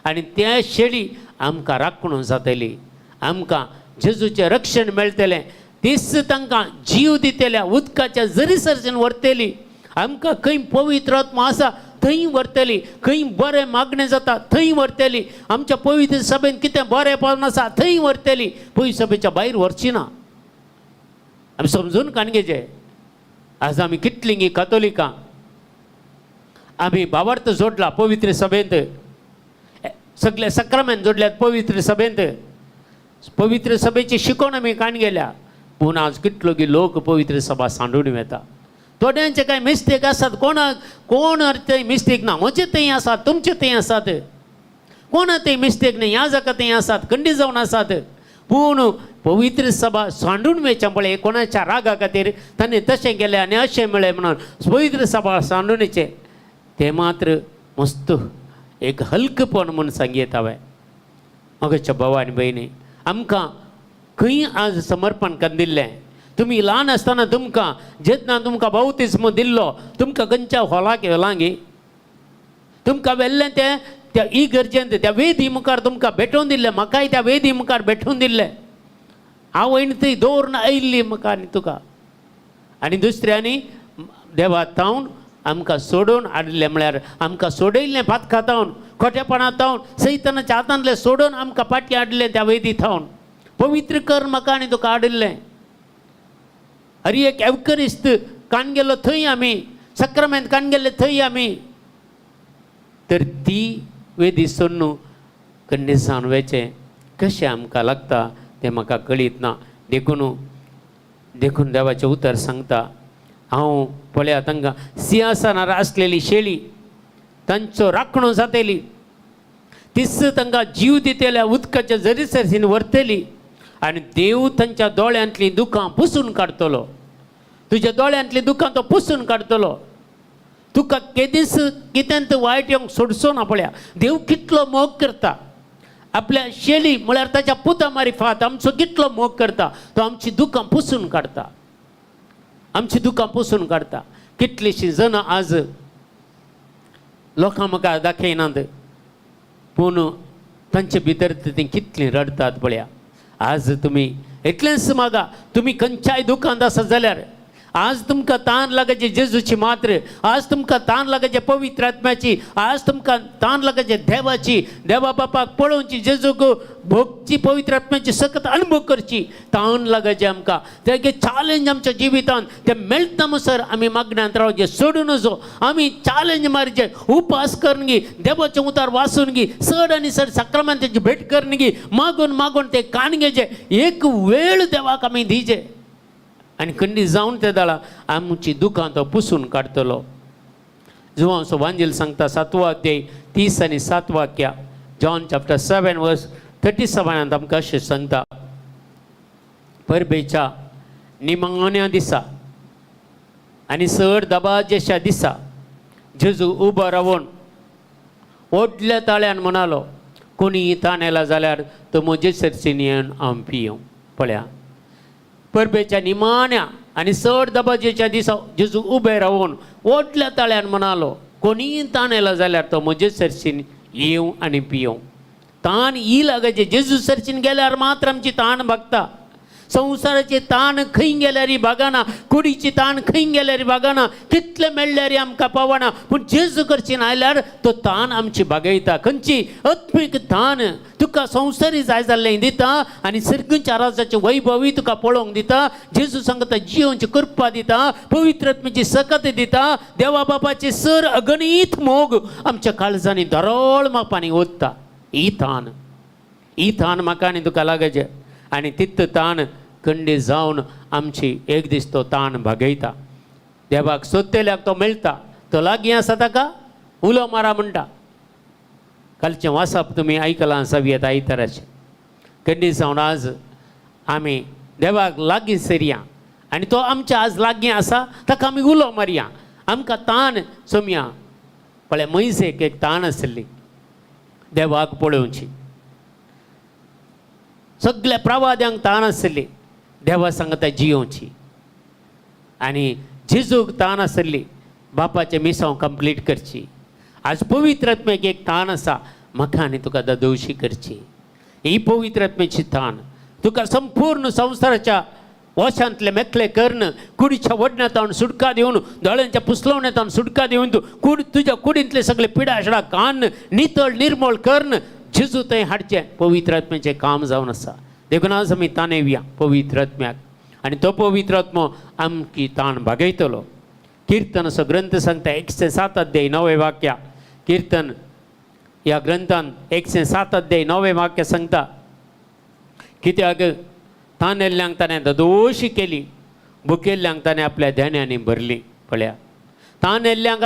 आनी त्या शेळी आमकां राखणो जातली. आमकां जेजूचें रक्षण मेळटलें. तीच तांकां जीव दितल्या उदकाच्या जरीसरच्यान व्हरतली. आमकां खंय पवित्रत्व आसा थंय व्हरतली. खंय बरें मागणें जाता थंय व्हरतली. आमच्या पवित्र सभेन कितें बरेंपण आसा थंय व्हरतली. पवित्र सभेच्या भायर व्हरची ना. आमी समजून काणगेचे. आज आमी कितलीं कातोलिकां आमी भावार्थ जोडला पवित्र सभेंत. सगळे सक्रामेंत जोडल्यात पवित्र सभेंत. पवित्र सभेची शिकवण आमी काणगेल्या. पूण आज कितलो लोक पवित्र सभा सांडून वेता. थोड्यांचे कांय मिस्टेक आसात. कोण ते मिस्टेक ना. म्हजे तें आसात, तुमचे तें आसात. कोणा तें मिस्टेक न्ही. ह्या जाका तें आसात, खंडी जावन आसात. पूण पवित्र सभा सांडून वेच्या पळय, कोणाच्या रागा खातीर ताणें तशें केलें आनी अशें मेळ्ळें म्हणून पवित्र सभा सांडूनचे, ते मात्र मस्त एक हलकपण म्हूण सांगयत हांवें. मगच्या भावा आनी भयणी, आमकां खंय आज समर्पण करून दिल्लें. तुमी ल्हान आसतना तुमकां जेन्ना तुमकां बावतिस्म दिल्लो, तुमकां खंयच्या हॉलाक व्हेलां गे. तुमकां व्हेल्लें तें त्या इगर्जेंत त्या वेदी मुखार तुमकां भेटोवन दिल्लें. म्हाकाय त्या वेदी मुखार भेटोवन दिल्लें. हांवें थंय दवरून आयिल्ली म्हाका आनी तुका. आनी दुसऱ्यांनी देवातावन आमकां सोडून हाडलें. म्हळ्यार आमकां सोडयल्लें फातका थावन, खोटेपणा थावन, सैतानाच्या हातांतलें सोडून आमकां फाटीं हाडलें त्या वेदी थावन. पवित्र कर म्हाका आनी तुका हाडिल्लें. हरी एक एवकरिस्त काण गेलो थंय आमी. सक्रामेंत काण गेल्ले थंय आमी. तर ती वेदी सोडून कन्ने जावन वेचें कशें आमकां लागता तें म्हाका कळीत ना. देखून देवाचें उतर सांगता, हांव पळया तांकां सिंहासनार आसलेली शेळी तांचो राखणो जातली. तीच तांकां जीव दितल्या उदकाच्या जरीसरशीन व्हरतली. आनी देव तांच्या दोळ्यांतलीं दुखां पुसून काडटलो. तुज्या दोळ्यांतलीं दुखां तो पुसून काडटलो. तुका केदीस कितेंत वायट येवंक सोडचो ना. पळया, देव कितलो मोग करता. आपल्या शेळी म्हळ्यार ताच्या पुता मारिफात आमचो कितलो मोग करता. तो आमची दुखां पुसून काडटा. आमची दुखां पुसून काडटा. कितलींशीं जाणां आज लोकां म्हाका दाखयनात, पूण तांचे भितर तीं कितलीं रडतात. पळया, आज तुमी इतलेंच मागा. तुमी खंयच्याय दुखांत आसा जाल्यार आज तुमकां ताण लागाचे जेजूची मात्र. आज तुमकां ताण लागाचे पवित्र आत्म्याची. आज तुमकां ताण लागाचे देवाची. देवा बापाक पळोवची, जेजूक भोगची, पवित्र आत्म्याची सकत अनुभव करची. ताण लागाचे आमकां तेगे चॅलेंज आमच्या जिवितांत ते मेळटा म्हणसर आमी मागण्यांत रावचे. सोडून नजो. आमी चॅलेंज मारचे. उपास करून गी, देवाचें उतार वाचून गी, चड आनी चड सक्रामेंताची भेट करून गी, मागून मागून ते काणगेचे एक वेळ देवाक आमी दिचे. आनी खंडी जावन ते दाळा आमची दुखां तो पुसून काडटलो. जुवांचो वांजेल सांगता 7वो अध्याय 30 आनी 7 वाक्या. जॉन चॅप्टर 7 वर्स 37 आमकां अशें सांगता, परबेच्या निमाण्या दिसा आनी चड दबाजेच्या दिसा जेजू उबो रावून व्हडल्या ताळ्यान म्हणालो, कोणी ताण येला जाल्यार तो म्हजे सर्चीन येवन हांव पियों. पळया, परबेच्या निमाण्या आनी चड दबाजेच्या दिसा जेजू उबे रावून व्हडल्या ताळ्यान म्हणालो, कोणीय ताण येला जाल्यार तो म्हजे सर्चीन येवं आनी पियों. ताण येयला गाचे जेजू सर्चीन गेल्यार मात्र आमची ताण भागता. संवसाराचे ताण खंय गेल्यार बघाना, कुडीची ताण खंय गेल्यार बघाना, कितले मेळ्ळ्यार आमकां पावना, पूण जेजू करची आयल्यार तो ताण आमची बागयता. खंयची आत्मीक ताण तुका संवसारी जाय जाल्लें दिता आनी सर्गीच्या राजाचें वैभवी तुका पळोवंक दिता. जेजू सांगता जियोवची कृपा दिता, पवित्र आत्म्याची सकत दिता, देवा बापाचे सर अगणित मोग आमच्या काळजांनी धरोळ मापांनी ओतता. ही ताण म्हाका आनी तुका लागचे आनी तित्त ताण खंडी जावन आमची एक दीस तो ताण भागयता. देवाक सोदतेल्याक तो मेळटा, तो लागीं आसा ताका उलो मारा म्हणटा. कालचें वाचप तुमी आयकलां सव्येत आयताराचें. खंडी जावन आज आमी देवाक लागीं सरया आनी तो आमच्या आज लागीं आसा, ताका आमी उलो मारया. आमकां ताण सोमया. पळय मैसेक एक ताण आसली देवाक पळोवची, सगळ्या प्रवाद्यांक ताण आसली देवा सांगता जियोवची. आनी जेजूक ताण आसली बापाचें मिसांव कंप्लीट करची. आज पवित्र आत्म्याक एक ताण आसा म्हाका आनी तुका दादोशी करची. ही पवित्र आत्म्याची ताण तुका संपूर्ण संवसाराच्या वशांतले मेकळे कर्ण, कुडीच्या वडण्यातावन सुटका दिवन, दोळ्यांच्या पुसलवण्यातावन सुटका दिवन तूं तुज्या कुडींतले सगळे पिडाशडा कान नितळ निर्मळ कर्ण जेजू थंय हाडचें पवित्र आत्म्याचें काम जावन आसा. देखून आज आमी ताणेवया पवित्र आत्म्याक आनी तो पवित्र आत्मो आमची ताण भागयतलो. कीर्तन असो ग्रंथ सांगता 107 अध्याय 9 वाक्य. कीर्तन ह्या ग्रंथान 107 अध्याय 9 वाक्य सांगता, कित्याक ताणेल्ल्यांक ताणें दादोशी केली, भुकेल्ल्यांक ताणें आपल्या ध्यानांनी भरली. पळया, ताणेल्ल्यांक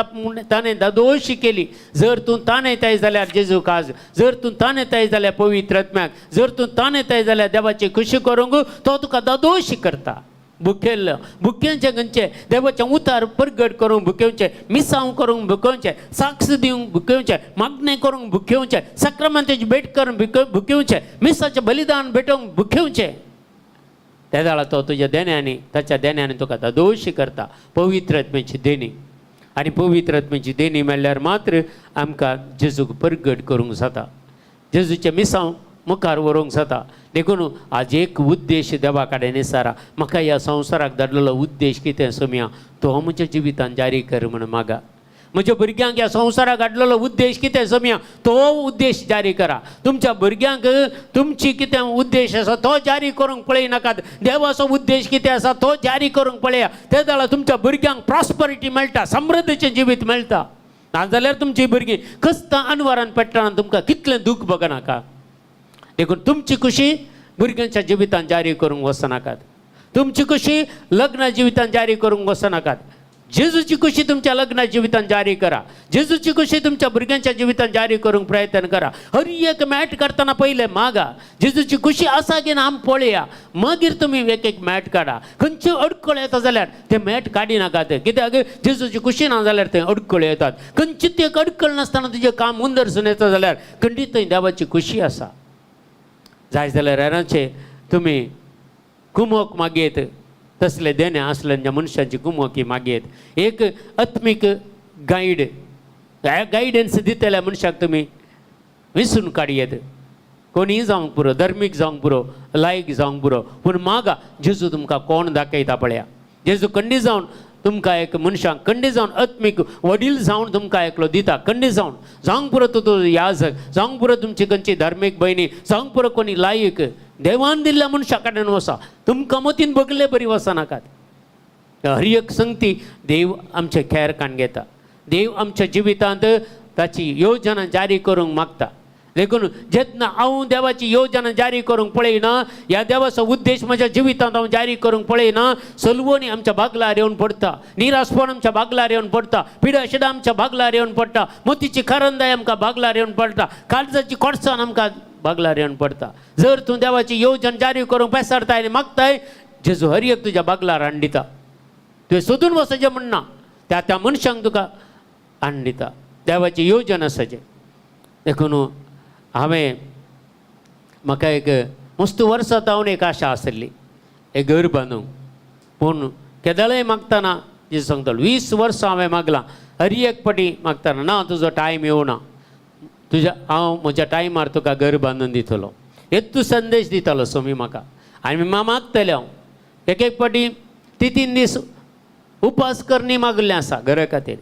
ताणें दादोशी केली. जर तूं ताणयताय जाल्यार जेजूक आज, जर तूं ताणयताय जाल्यार पवित्र आत्म्याक, जर तूं ताणयताय जाल्यार देवाची खुशी करूंक तो तुका दादोशी करता. भुकेंचे खंयचे देवाचें उतार परगट करूंक भुकेवचें, मिसांव करूंक भुकेवचें, साक्ष दिवंक भुकेवचें, मागणें करूंक भुकेवचें, सक्रामेंताची भेट करून भुकेवचें, मिसाचें बलिदान भेटोवंक भुकेवचें. त्या वेळा तो तुज्या देण्यानी ताच्या देण्यानी तुका दादोशी करता. पवित्र आत्म्याची देणी आनी पवित्र आत्म्याची देणी मेळ्ळ्यार मात्र आमकां जेजूक परगट करूंक जाता, जेजूचें मिसांव मुखार व्हरूंक जाता. देखून आज एक उद्देश देवा कडेन विचारा, म्हाका ह्या संवसाराक धाडलेलो उद्देश कितें सोम्या, तो म्हज्या जिवितान जारी कर म्हण मागा. म्हज्या भुरग्यांक ह्या संवसाराक हाडलेलो उद्देश कितें सोम्या, तो उद्देश जारी करा. तुमच्या भुरग्यांक तुमची कितें उद्देश आसा तो जारी करूंक पळयनाकात. देवाचो उद्देश कितें आसा तो जारी करूंक पळया. त्या वेळा तुमच्या भुरग्यांक प्रॉस्परिटी मेळटा, समृद्धीचें जिवीत मेळटा. नाजाल्यार तुमची भुरगीं कस्तां अनवरान पेट्टना तुमकां कितलें दूख बगनाका. देखून तुमची खुशी भुरग्यांच्या जिवितान जारी करूंक वचनाकात. तुमची खुशी लग्ना जिवितान जारी करूंक वचनाकात. जेजूची खुशी तुमच्या लग्ना जिवितान जारी करा. जेजूची खुशी तुमच्या भुरग्यांच्या जिवितान जारी करूंक प्रयत्न करा. हर एक मॅट करतना पयलें मागा, जेजूची खुशी आसा की ना आमी पळया, मागीर तुमी एक एक मॅट काडा. खंयच्यो अडखळ येता जाल्यार ते मॅट काडी नाकात, कित्याक जेजूची खुशी ना जाल्यार थंय अडखळ येतात. खंयची एक अडखळ नासतना तुजें काम मुंदरसून येता जाल्यार खंडीत थंय देवाची खुशी आसा. जाय जाल्यार हेरांचे तुमी कुमोक मागयत, तसले देणे असलेल्या मनशांची कुमोकी मागयत. एक आत्मीक गायडन्स दितल्या मनशाक तुमी विसरून काडयेत. कोणीय जावंक पुरो, धर्मीक जावंक पुरो, लायक जावंक पुरो, पूण मागा जेजू तुमकां कोण दाखयता पळया. जेजू खंडी जावन तुमकां एक मनशांक खंडी जावन आत्मीक वडील जावन तुमकां एकलो दिता. खंडी जावंक पुरो तूं याजक, जावंक पुरो तुमची खंयची धार्मीक भयणी, जावंक पुरो कोणी लायक. देवान दिल्ल्या मनशा कडेन वसा, तुमकां मतीन बगले बरी वचनाकात. हर एक संगती देव आमचे खैर कान घेता. देव आमच्या जिवितांत ताची योजना जारी करूंक मागता. देखून जेन्ना हांव देवाची योजना जारी करूंक पळयना, ह्या देवाचो उद्देश म्हज्या जिवितांत हांव जारी करूंक पळयना, सलवणी आमच्या बागलार येवन पडटा, निराशपण आमच्या बागलार येवन पडटा, पिडाशिडा आमच्या बागलार येवन पडटा, मतीची खारंदाय आमकां बागलार येवन पडटा, काळजाची कोडसाण आमकां बागलार येवन पडटा. जर तूं देवाची योजना जारी करूंक पेसारताय आनी मागताय, जेजू हर एक तुज्या बागलार हाडून दिता. तुवें सोदून वचचें म्हणना, त्या मनशांक तुका हाडून दिता. देवाची योजना आसाचे. देखून हांवें म्हाका एक मस्त वर्सां जावन एक आशा आसली एक घर बांदूंक, पूण केदळय मागतना जेजू सांगतालो 20 वर्सां हांवें मागलां. हर एक पाटी मागतना ना तुजो टायम येवना, हांव म्हज्या टायमार तुका घर बांदून दितलो. हेतू संदेश दितालो सोमी म्हाका. आनी मागतले हांव एक एक पाटी 3 दीस उपास करणी मागल्लें आसा घरा खातीर.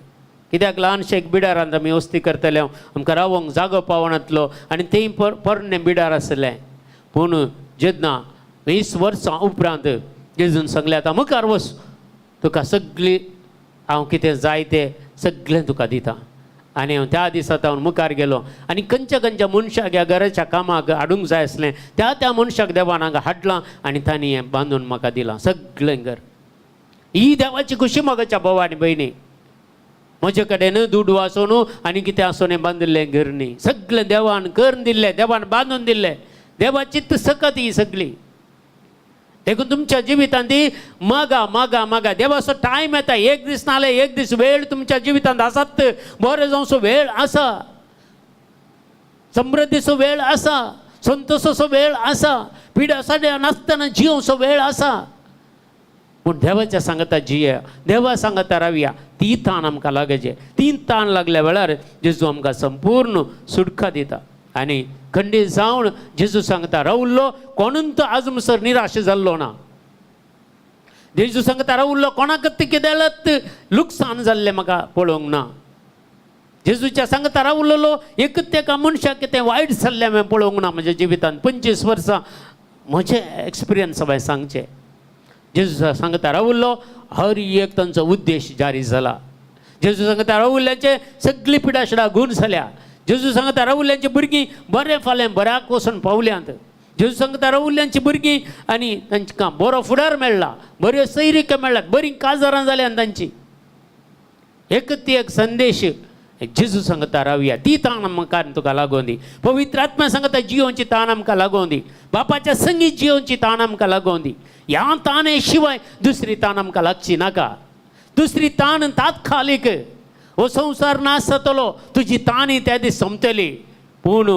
कित्याक ल्हानशें एक बिडारांत आमी वस्ती करतले हांव, आमकां रावोंक जागो पावनातलो आनी तें पोरणे बिडार आसलें. पूण जेन्ना 20 वर्सां उपरांत जेजून सांगलें आतां मुखार वच, तुका सगळी हांव कितें जाय तें सगळें तुका दिता. आनी हांव त्या दिसा हांव मुखार गेलो आनी खंयच्या मनशाक ह्या घराच्या कामाक हाडूंक जाय आसलें त्या मनशाक देवान हांगा हाडलां आनी तांणी हें बांदून म्हाका दिलां सगळें घर. ही देवाची खुशी म्हाका भावा आनी भयणी. म्हजे कडेन दूड वासोन आनी कितें आसून हें बांदिल्लें घर न्ही, सगळें देवान करून दिल्लें, देवान बांदून दिल्लें. देवा चित्त सकत ही सगळी. देखून तुमच्या जिवितांत ती मागा मागा मागा. देवाचो टायम येता, एक दीस नाले एक दीस वेळ तुमच्या जिवितांत आसात. बरें जावचो वेळ आसा, समृद्धीचो वेळ आसा, संतोषाचो वेळ आसा, पिड्या साड्या नासतना जियोचो वेळ आसा. पूण देवाच्या सांगता जिया, देवा सांगता रावया. ती ताण आमकां लागचे. ती ताण लागल्या वेळार जेजू आमकां संपूर्ण सुटका दिता. आनी खंडीत जावन जेजू सांगता रावल्लो कोणून तो आज म्हणसर निराश जाल्लो ना. जेजू सांगता रावल्लो कोणाक कितें लुकसाण जाल्लें म्हाका पळोवंक ना. जेजूच्या सांगता रावल्लो एक एका मनशाक कितें वायट जाल्लें हांवें पळोवंक ना म्हज्या जिवितांत. 25 वर्सां म्हजे एक्सपिरियन्स हांवें सांगचे. जेजू सांगता रावल्लो हर एक तांचो उद्देश जारी जाला. जेजू सांगता रावल्ल्याचे सगळी पिडाशिडा घूण जाल्या. जेजू सांगता रावल्ल्यांची भुरगीं बरें फाल्यां बऱ्याक वचून पावल्यांत. जेजू सांगता रावल्ल्यांची भुरगीं आनी तांकां बरो फुडार मेळ्ळा, बऱ्यो सैरिका मेळ्ळ्यात, बरीं काजारां जाल्यात तांची. एक संदेश जेजू सांगता रावया. ती ताण आमकां तुका लागोवन दी. पवित्र आत्मा सांगता जियोवची ताण आमकां लागोवन दी. बापाच्या संगीत जियोवची ताण आमकां लागोवन दी. ह्या ताणे शिवाय दुसरी ताण आमकां लागची नाका. दुसरी ताण तात्कालीक. हो संवसार नाश जातलो, तुजी ताणी त्या दीस सोंपतली. पूण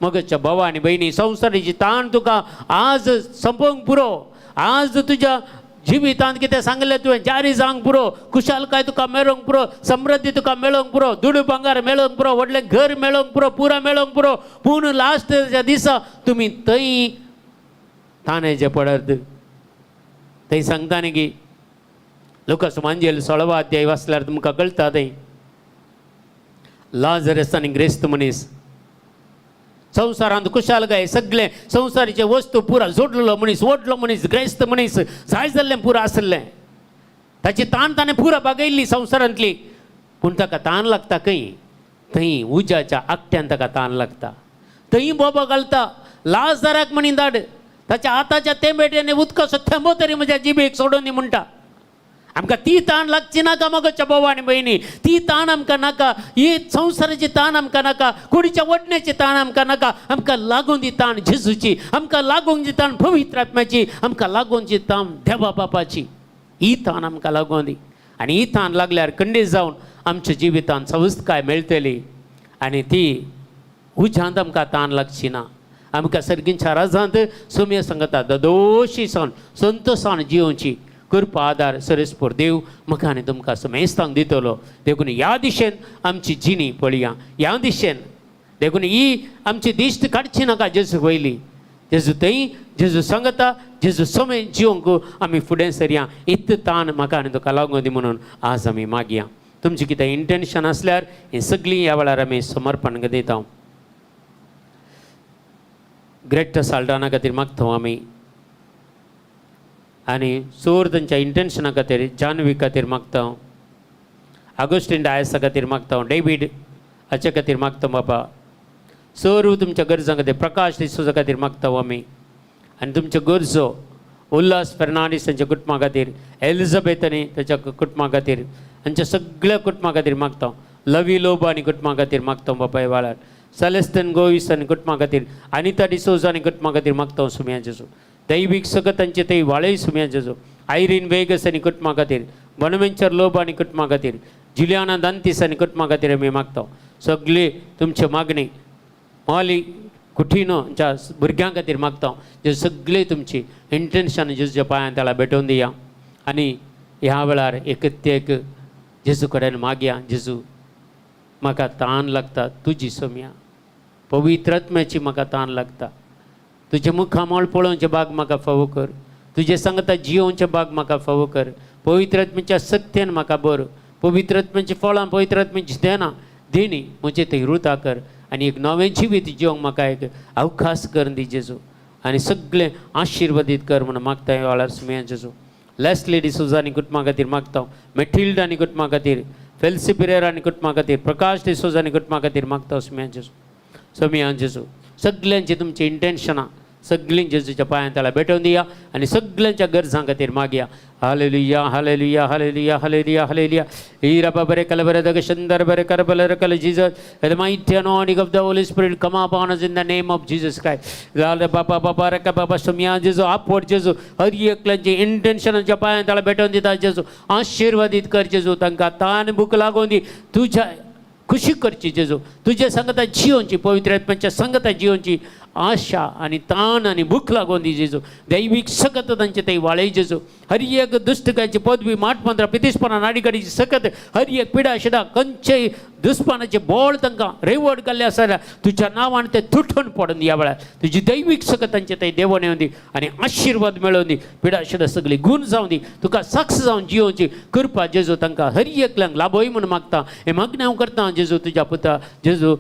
मगच्या भावा आनी भयणी, संवसाराची ताण तुका आज संपोवंक पुरो. आज तुज्या जिवितांत कितें सांगलें तुवें जारी जावंक पुरो. खुशालकाय तुका मेळोवंक पुरो, समृद्धी तुका मेळोवंक पुरो, दूड भांगार मेळोवंक पुरो, व्हडलें घर मेळोवंक पुरो, पुरा मेळोवंक पुरो. पूण लास्टच्या दिसा तुमी थंय ताणेचे पडत. थंय सांगता न्ही की लुकास वांजेल 16 अध्याय वाचल्यार तुमकां कळटा. थंय लाजरस आनी ग्रेस्त मनीस संवसारांत खुशालकाय सगळें संवसाराचे वस्तू पुरा जोडलेलो मनीस, ओडलो मनीस, ग्रेस्त मनीस, जाय जाल्लें पुरा आसलें. ताची ताण ताणें पुरा बागयल्ली संवसारांतली. पूण ताका ताण लागता खंय? थंय उज्याच्या आकट्यान ताका ताण लागता. थंय बोबो घालता. लाजराक म्हणी धाड, ताच्या हाताच्या तेंबेट्याने उदकाचो थेंबो तरी म्हज्या जिबेक सोडून दी म्हणटा. आमकां ती ताण लागची नाका मगच्या भावा आनी भयणी. ती ताण आमकां नाका. ही संवसाराची ताण आमकां नाका. कुडीच्या वडण्याची ताण आमकां नाका. आमकां लागून दी ताण जेजूची, आमकां लागून दी ताण पवित्र आत्म्याची, आमकां लागून दी ताण देवा बापाची. ही ताण आमकां लागून दी. आनी ही ताण लागल्यार खंडीत जावन आमच्या जिवितांत संवस्थकाय मेळटली. आनी ती उज्यांत आमकां ताण लागची ना. आमकां सर्गींच्या राजांत सोम्य सांगता दोशी सावन संतोशान जियोवची कृपा आदार सरस्पोर देव म्हाका आनी तुमकां समेस्तांक दितलो. देखून ह्या दिशेन आमची जिणी पळया. ह्या दिशेन देखून ही आमची दिश्ट काडची नाका जेजू वयली. जेजू थंय जेजू सांगता जेजू समय जियोवंक आमी फुडें सरया. इत ताण म्हाका आनी तुका लागून दी म्हणून आज आमी मागया. तुमची कितें इंटेंशन आसल्यार ही सगळीं ह्या वेळार आमी समर्पण दिता. ग्रेटर साल्टाना खातीर मागता आमी. आनी चोर तांच्या इंटेंशना खातीर, जानवी खातीर मागता. आगोस्टीन डायसा खातीर मागता. डेविड हाच्या खातीर मागता बाबा. सर्व तुमच्या गरजां खातीर, प्रकाश डिसोजा खातीर मागता आमी. आनी तुमच्यो गरजो उल्हास फेर्नांडीस तांच्या कुटुंबा खातीर, एलिझाबेथ आनी ताच्या कुटुंबा खातीर, तांच्या सगळ्या कुटुंबा खातीर मागता. लवी लोबा आनी कुटुंबा खातीर मागता बाबा. ह्या वेळार सेलेस्टन गोविस आनी कुटुंबा खातीर, अनिता डिसोजा आनी कुटुंबा खातीर मागता सुम्या जेजू. दैवीक सगतांचे ते वाळय सुम्या जेजू. आयरीन वेगस आनी कुटुंबा खातीर, बनवेंचर लोबा आनी कुटुंबा खातीर, जुलियाना दांतीस आनी कुटुंबा खातीर आमी मागता. सगळे तुमचे मागणी माली कुठीनोच्या भुरग्यां खातीर मागता. जे सगळे तुमची इंटेंशन जेजूच्या पांयां त्याला भेटोवन दिया. आनी ह्या वेळार एक जेजू कडेन मागया. जेजू म्हाका ताण लागता तुजी सोम्या, पवित्र आत्म्याची म्हाका ताण लागता. तुझे मुखामोळ पळोवचे बाग म्हाका फावो कर. तुजे सांगता जियोवचे बाग म्हाका फावो कर. पवित्र आत्म्याच्या सत्यान म्हाका बर. पवित्र आत्म्याची फळां, पवित्र आत्म्याची ध्यानां देणी म्हणजे ते रुता कर. आनी एक नवें जिवीत जिवंक म्हाका एक अवकाश कर दी जेजू. आनी सगळें आशिर्वादीत कर म्हणून मागता ह्या वेळार सुमया जेजू. लेस्ली डिसूजा आनी कुटुंबा खातीर मागता. मेटिल्डा आनी कुटुंबा खातीर, फेल्सी पिरेरा आनी कुटुंबा खातीर, प्रकाश डिसूजा आनी कुटुंबा खातीर मागता सुमया जेजू. सुमया जेजू सगळ्यांची तुमची इंटेन्शनां सगळीं जेजूच्या पांयां तळा भेटोवन दिया आनी सगळ्यांच्या गरजां खातीर मागया. Hallelujah hallelujah hallelujah hallelujah hallelujah. ईराबा बरे कल बरे दग शंदर बरे कर बले कल Jesus. The mighty anointing of the Holy Spirit come upon us in the name of Jesus Christ. God बाबा बाबा रे का बाबा सुमया जेजू आपवड जेजू हर एकल्याची इंटेन्शनाच्या पांयां तळा भेटोवन दिता जेजू. आशिर्वादीत कर जेजू. तांकां तान भूक लागोवन दी. तुझ्या खुशी करची जेजू. तुझ्या संगता जियोवची, पवित्र आत्म्याच्या संगता जियोवची आशा आनी ताण आनी भूक लागोवन दी जेजू. दैवीक सकत तांचे ते वाळय जेजू. हर एक दुष्टकाची पदवी माटपंत्रा पितीसपणा नाडीकडीची सकत हर एक पिडा शिडा खंयचेय दुस्पणाचे बोळ तांकां रेवड केल्ले आसा तुज्या नांवान ते तुटून पडून ह्या वेळार तुजी दैवीक सकत तांचे ते देवण येवन दी आनी आशिर्वाद मेळोवन दी. पिडा शिडा सगळी गूण जावन दी. तुका साक्ष जावन जियोवची कृपा जेजू तांकां हर एकल्यांक लाभय म्हणून मागता. हे मागणें हांव करता जेजू तुज्या पुता जेजू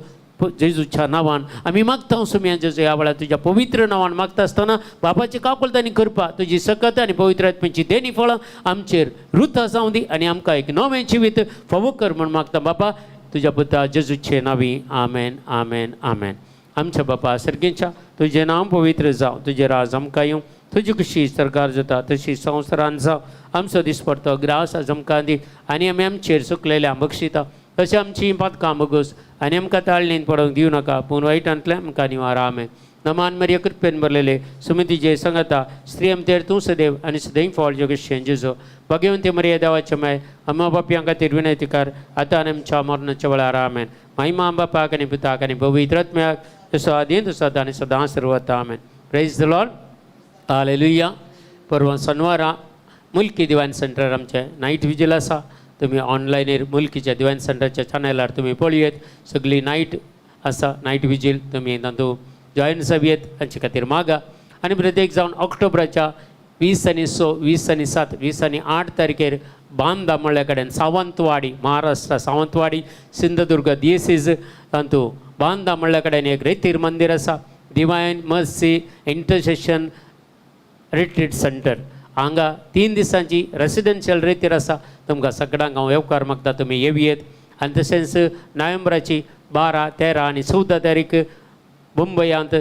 जेजूच्या नांवान आमी मागता सुमया जेजू. ह्या वेळार तुज्या पवित्र नांवान मागता आसतना बापाची काकुलताय आनी कृपा तुजी सकत आनी पवित्र आत्म्याची देणी फळां आमचेर रुता जावं दी आनी आमकां एक नवें जिवीत फावो कर म्हूण मागता बापा तुज्या पुता जेजूचे नांवी. आमेन आमेन आमेन. आमच्या बापा सर्गेच्या तुजें नांव पवित्र जावं. तुजें राज आमकां येवं. तुजी कशी सरकार जाता तशी संवसारान जावं. आमचो दिसपडतो ग्रास आज आमकां दी आनी आमी आमचेर सुकलेल्या बक्षिता तशें आमची पातकां बगोस आनी आमकां ताळणेन पडोवंक दिवं नाका पूण वायटांतल्यान आमकां निवार. आमेन. नमान मरिया कृपेन भरलेले सुमितीजे संगता स्त्री आमचेर तूं सदैव आनी सदैव फॉल जगतशें जेजो. भगवंती मरिया देवाचे माय अम्मा बापयां खातीर विनंती आतां आनी आमच्या मरणाच्या वेळार. आमेन. महिमा बापाक आनी पुताक आनी पवित्र आत्म्याक तसो आदीं तसो आनी सदां सर्वता. आमेन. Praise the Lord. हालेलुया. परवा शेनवारा मुल्की दिवान सेंटर आमचें नायट विजील आसा. तुम्ही ऑनलायनीर मुल्कीच्या दिवान सेंटरच्या चॅनलार तुम्ही पळयत. सगळी नायट आसा नायट विजील. तुम्ही तातूंत जॉयन जावयेत हाचे खातीर मागा. आनी प्रत्येक जावन ऑक्टोबराच्या 20 आनी 6, 20 आनी 7, 20 आनी 8 तारखेर बांदा म्हणल्या कडेन सावंतवाडी महाराष्ट्रा सावंतवाडी सिंधुदुर्ग दिएसीज तातूंत बांदा म्हणल्या कडेन एक रेतीर मंदिर आसा. Divine mercy intercession retreat centre हांगा 3 दिसांची रेसिडेन्शियल रेतीर आसा. तुमकां सगळ्यांक हांव येवकार मागता तुमी येवयेत. आनी तशेंच नोव्हेंबराची 12, 13 आनी 14 तारीख मुंबयांत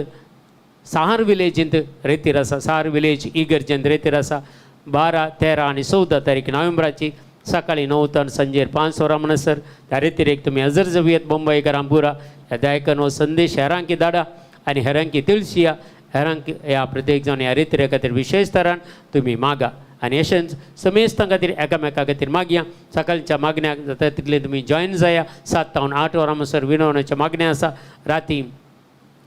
साहार विलेजींत रेतीर आसा. साहार विलेज इगर्जेंत रेतीर आसा. 12, 13 आनी 14 तारीख नोव्हेंबराची सकाळी 9 तान सांजेर 5 वरां म्हणसर त्या रेतीरेक तुमी हजर जावयेत. मुंबईकारां पुरा ह्या दायकन हो संदेश हेरांकी धाडा आनी हेरांकी तिळशिया. हेरांक ह्या प्रत्येक जावन ह्या रेतीरे खातीर विशेश तरान तुमी मागा. आनी अशेंच समेस्तां खातीर एकामेका खातीर मागया. सकाळच्या मागण्याक जाता तितले तुमी जॉयन जाया. 7 तावन 8 वरां म्हणसर विनवण्याचें मागणें आसा. राती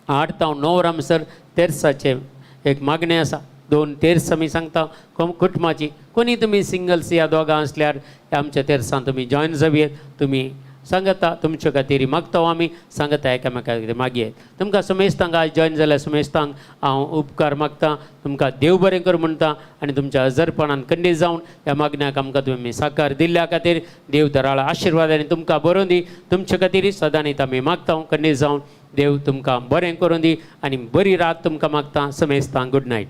8 तावन 9 वरां म्हणसर तेर्साचें एक मागणें आसा. 2 तेर्स आमी सांगता कुटुंबाची. कोणी तुमी सिंगल्स या दोगां असल्यार आमच्या तेर्सान तुमी जॉयन जावयेत. तुमी सांगता तुमचे खातीर मागता आमी सांगता एकामेका खातीर मागयेत. तुमकां समेस्तांक आज जॉयन जाल्यार समेस्तांक हांव उपकार मागता. तुमकां देव बरें कर म्हणटा आनी तुमच्या हजरपणान खंडीत जावन ह्या मागण्याक आमकां तुमी साकार दिल्ल्या खातीर देव तराळ आशिर्वाद आनी तुमकां बरोवन दी. तुमचे खातीर सदांच आमी मागता खंडीत जावन देव तुमकां बरें करून दी आनी बरी रात तुमकां मागता. समेस्तांक गुड नायट.